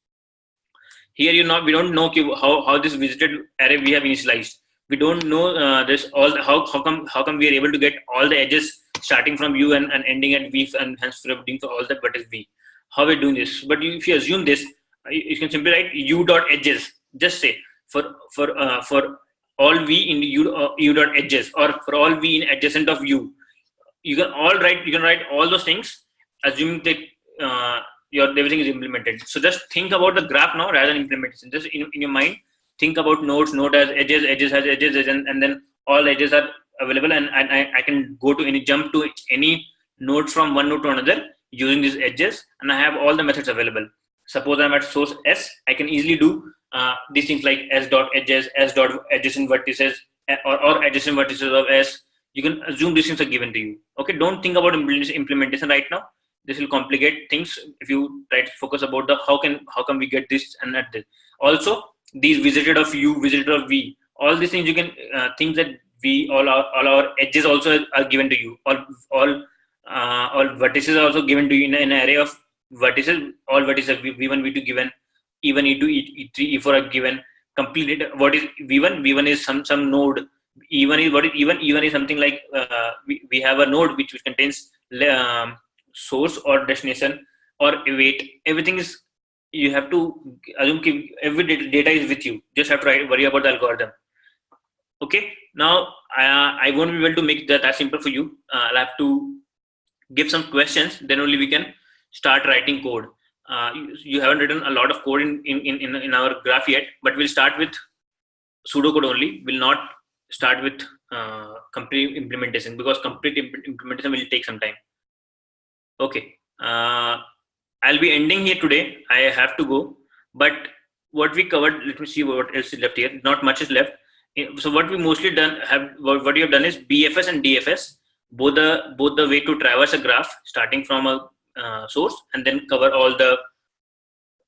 Speaker 1: Here we don't know how this visited array we have initialized. We don't know this all. How come we are able to get all the edges starting from U and ending at V and hence doing for all that what is V. How we're doing this? But if you assume this, you can simply write U dot edges. Just say for all V in U dot edges, or for all V in adjacent of U. You can write all those things, assuming that everything is implemented. So just think about the graph now rather than implementation. Just in your mind, think about nodes. Node has edges has edges, and then all edges are available, and I can jump to any node from one node to another using these edges, and I have all the methods available. Suppose I'm at source S, I can easily do these things like S dot edges, S dot adjacent vertices, or adjacent vertices of S. You can assume these things are given to you. Okay, don't think about implementation right now. This will complicate things if you try to focus about the how come we get this and that. Also, these visited of U, visited of V, all these things you can think that all our edges also are given to you. All vertices are also given to you in an array of vertices. All vertices V1, V2 given, E1, E2, E3, E4 are given. Completed. What is V1? V1 is some node. E1 is what is E1? E1 is something like we have a node which contains source or destination or await. Everything is, you have to assume every data is with you. Just have to worry about the algorithm. Okay. Now I won't be able to make that as simple for you. I'll have to give some questions. Then only we can start writing code. You haven't written a lot of code in our graph yet, but we'll start with pseudocode only. We'll not start with complete implementation, because complete implementation will take some time. Okay, I'll be ending here today. I have to go, but what we covered, let me see what else is left here. Not much is left. So what we mostly what we have done is BFS and DFS, both the way to traverse a graph starting from a source and then cover all the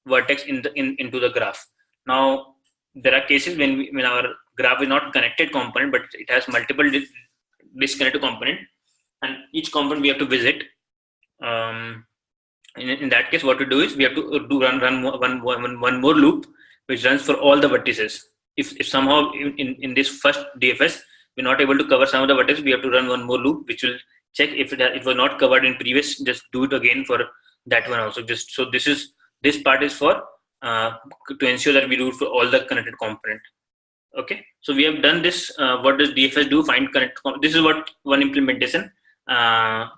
Speaker 1: vertex into the graph. Now there are cases when our graph is not connected component, but it has multiple disconnected component, and each component we have to visit. In that case, what we do is we have to run one more loop which runs for all the vertices. If somehow in this first DFS we're not able to cover some of the vertices, we have to run one more loop which will check if it was not covered in previous. Just do it again for that one also. Just so this part is for to ensure that we do it for all the connected component. Okay, so we have done this. What does DFS do? Find connect. This is what one implementation. One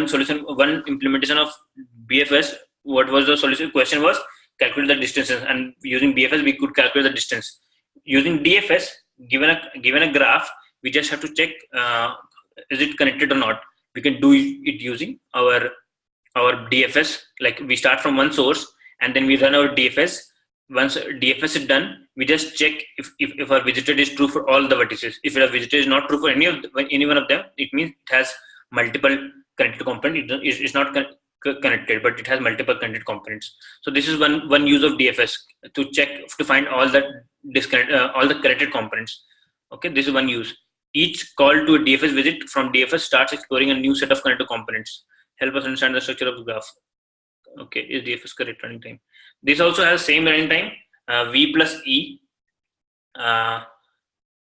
Speaker 1: solution, one implementation of BFS. What was the solution? Question was calculate the distances, and using BFS we could calculate the distance. Using DFS, given a graph, we just have to check is it connected or not. We can do it using our DFS. Like we start from one source and then we run our DFS. Once DFS is done, we just check if our visited is true for all the vertices. If our visited is not true for any one of them, it means it has multiple connected components. It's not connected, but it has multiple connected components. So this is one use of DFS to check to find all the all the connected components. Okay, this is one use. Each call to a DFS visit from DFS starts exploring a new set of connected components. Help us understand the structure of the graph. Okay, is DFS correct running time? This also has same running time, V plus E.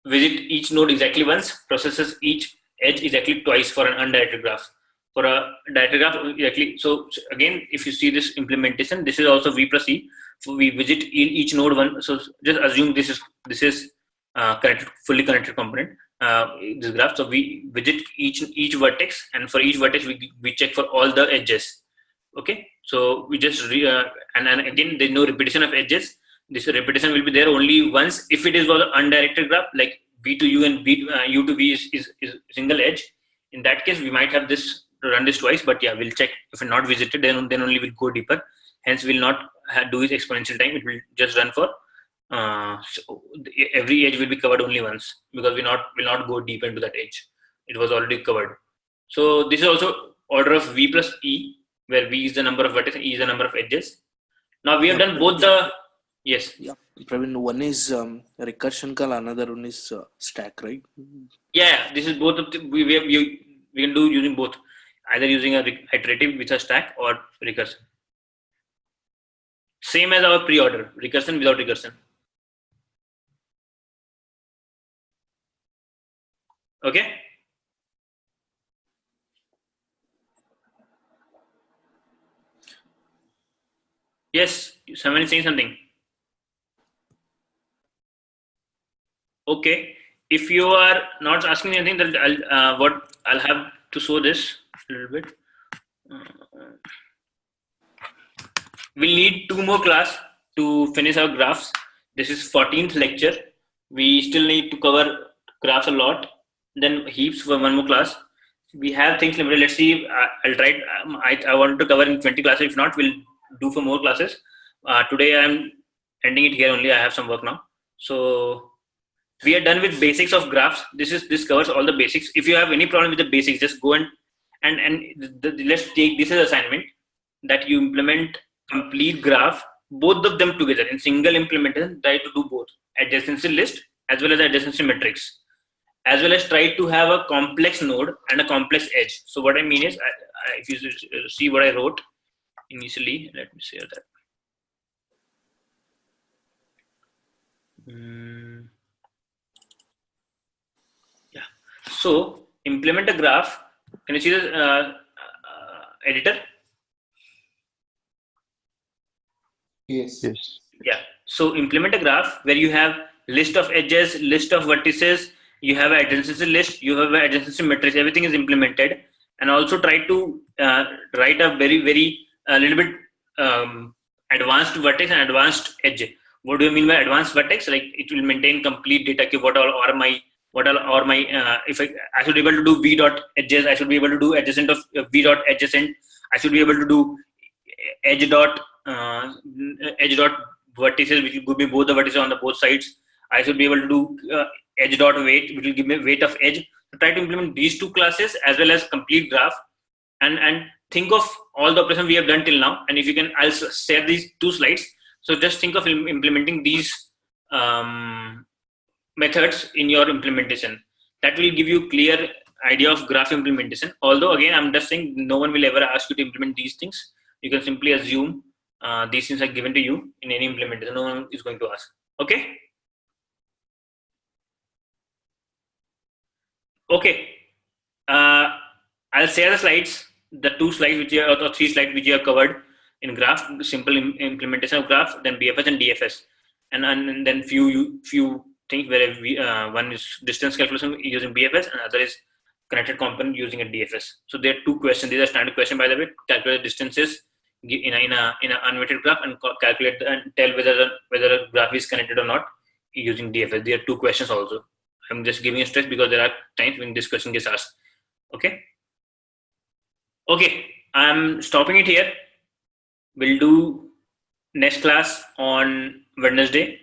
Speaker 1: Visit each node exactly once, processes each edge exactly twice for an undirected graph. For a directed graph, exactly. So again, if you see this implementation, this is also V plus E. So we visit each node one. So just assume this is connected, fully connected component. This graph. So we visit each vertex, and for each vertex we check for all the edges. Okay, so we just and again there's no repetition of edges. This repetition will be there only once if it is an undirected graph, like V to U and U to V is single edge. In that case, we might have run this twice, but yeah, we'll check. If it's not visited, then only we'll go deeper. Hence, we'll not do it exponential time. It will just run for so every edge will be covered only once, because will not go deep into that edge. It was already covered. So this is also order of V plus E, where V is the number of vertices and E is the number of edges. Now we have done both the yes.
Speaker 5: Yeah, Praveen, one is recursion call, another one is stack, right?
Speaker 1: Yeah, this is both of the, we can do using both, either using a iterative with a stack or recursion. Same as our pre-order, recursion without recursion. Okay. Yes, someone is saying something. Okay. If you are not asking anything, then I'll have to show this a little bit. We'll need 2 more class to finish our graphs. This is 14th lecture. We still need to cover graphs a lot. Then heaps for 1 more class. We have things limited. Let's see. I'll try. I want to cover in 20 classes. If not, we'll do for more classes. Today I'm ending it here only. I have some work now. So we are done with basics of graphs. This covers all the basics. If you have any problem with the basics, just go and let's take this as assignment that you implement complete graph, both of them together in single implementation. Try to do both adjacency list as well as adjacency matrix, as well as try to have a complex node and a complex edge. So what I mean is, if you see what I wrote initially, let me share that. Yeah. So implement a graph. Can you see the editor?
Speaker 4: Yes.
Speaker 6: Yes.
Speaker 1: Yeah. So implement a graph where you have list of edges, list of vertices, you have an adjacency list, you have an adjacency matrix, everything is implemented. And also try to write a very little bit advanced vertex and advanced edge. What do you mean by advanced vertex? Like it will maintain complete data cube. What all are my if I should be able to do v dot edges, I should be able to do adjacent of v dot adjacent. I should be able to do edge dot vertices, which could be both the vertices on the both sides. I should be able to do edge dot weight, which will give me weight of edge. So try to implement these 2 classes as well as complete graph, and think of all the operations we have done till now. And if you can, I'll share these 2 slides. So just think of implementing these methods in your implementation. That will give you clear idea of graph implementation. Although again, I'm just saying no one will ever ask you to implement these things. You can simply assume these things are given to you in any implementation. No one is going to ask. Okay. Okay. I'll share the slides, the 2 slides which are, or 3 slides which you have covered in graph, simple implementation of graph, then BFS and DFS, and then few things where one is distance calculation using BFS and other is connected component using a DFS. So there are 2 questions. These are standard questions, by the way. Calculate distances in a unweighted graph and calculate and tell whether a graph is connected or not using DFS. There are 2 questions also. I'm just giving a stress because there are times when this question gets asked. Okay. Okay. I'm stopping it here. We'll do next class on Wednesday.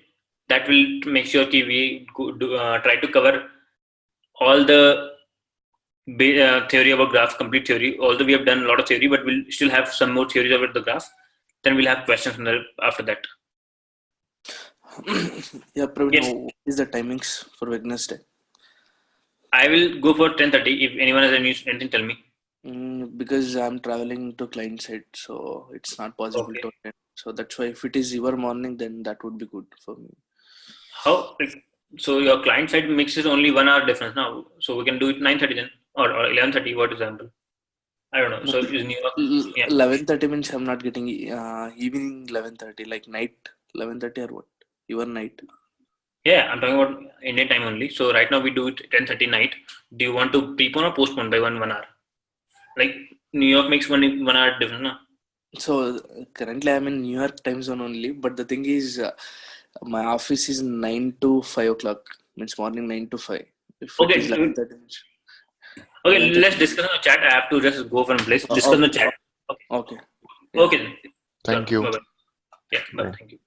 Speaker 1: That will make sure that we try to cover all the theory about graph, complete theory. Although we have done a lot of theory, but we'll still have some more theories about the graph. Then we'll have questions after that.
Speaker 5: Yeah, Praveen,
Speaker 1: Yes.
Speaker 5: what is the timings for Wednesday?
Speaker 1: I will go for 10:30. If anyone has anything, tell me.
Speaker 5: Because I'm traveling to client side, so it's not possible
Speaker 1: Okay.
Speaker 5: to attend. So that's why if it is your morning, then that would be good for me.
Speaker 1: How? So your client side makes it only 1 hour difference now. So we can do it 9:30 then, or 11:30. What example? I don't know. So is New York? Yeah.
Speaker 5: 11:30 means I'm not getting evening 11:30, like night 11:30 or what? Your night.
Speaker 1: Yeah, I'm talking about Indian time only. So right now we do it 10:30 night. Do you want to prepone or postpone by one hour? Like New York makes 1 hour difference, no?
Speaker 5: So currently I'm in New York time zone only, but the thing is, my office is 9 to 5 o'clock. Means morning 9 to 5. If it
Speaker 1: Okay.
Speaker 5: is 11:30.
Speaker 1: Okay,
Speaker 5: 11:30.
Speaker 1: let's discuss on the chat. I have to just go from place. Discuss on the chat. Okay.
Speaker 5: Okay.
Speaker 1: Okay then.
Speaker 6: Thank
Speaker 1: Sure.
Speaker 6: you.
Speaker 1: Bye-bye. Yeah, bye.
Speaker 6: Bye.
Speaker 1: Thank you.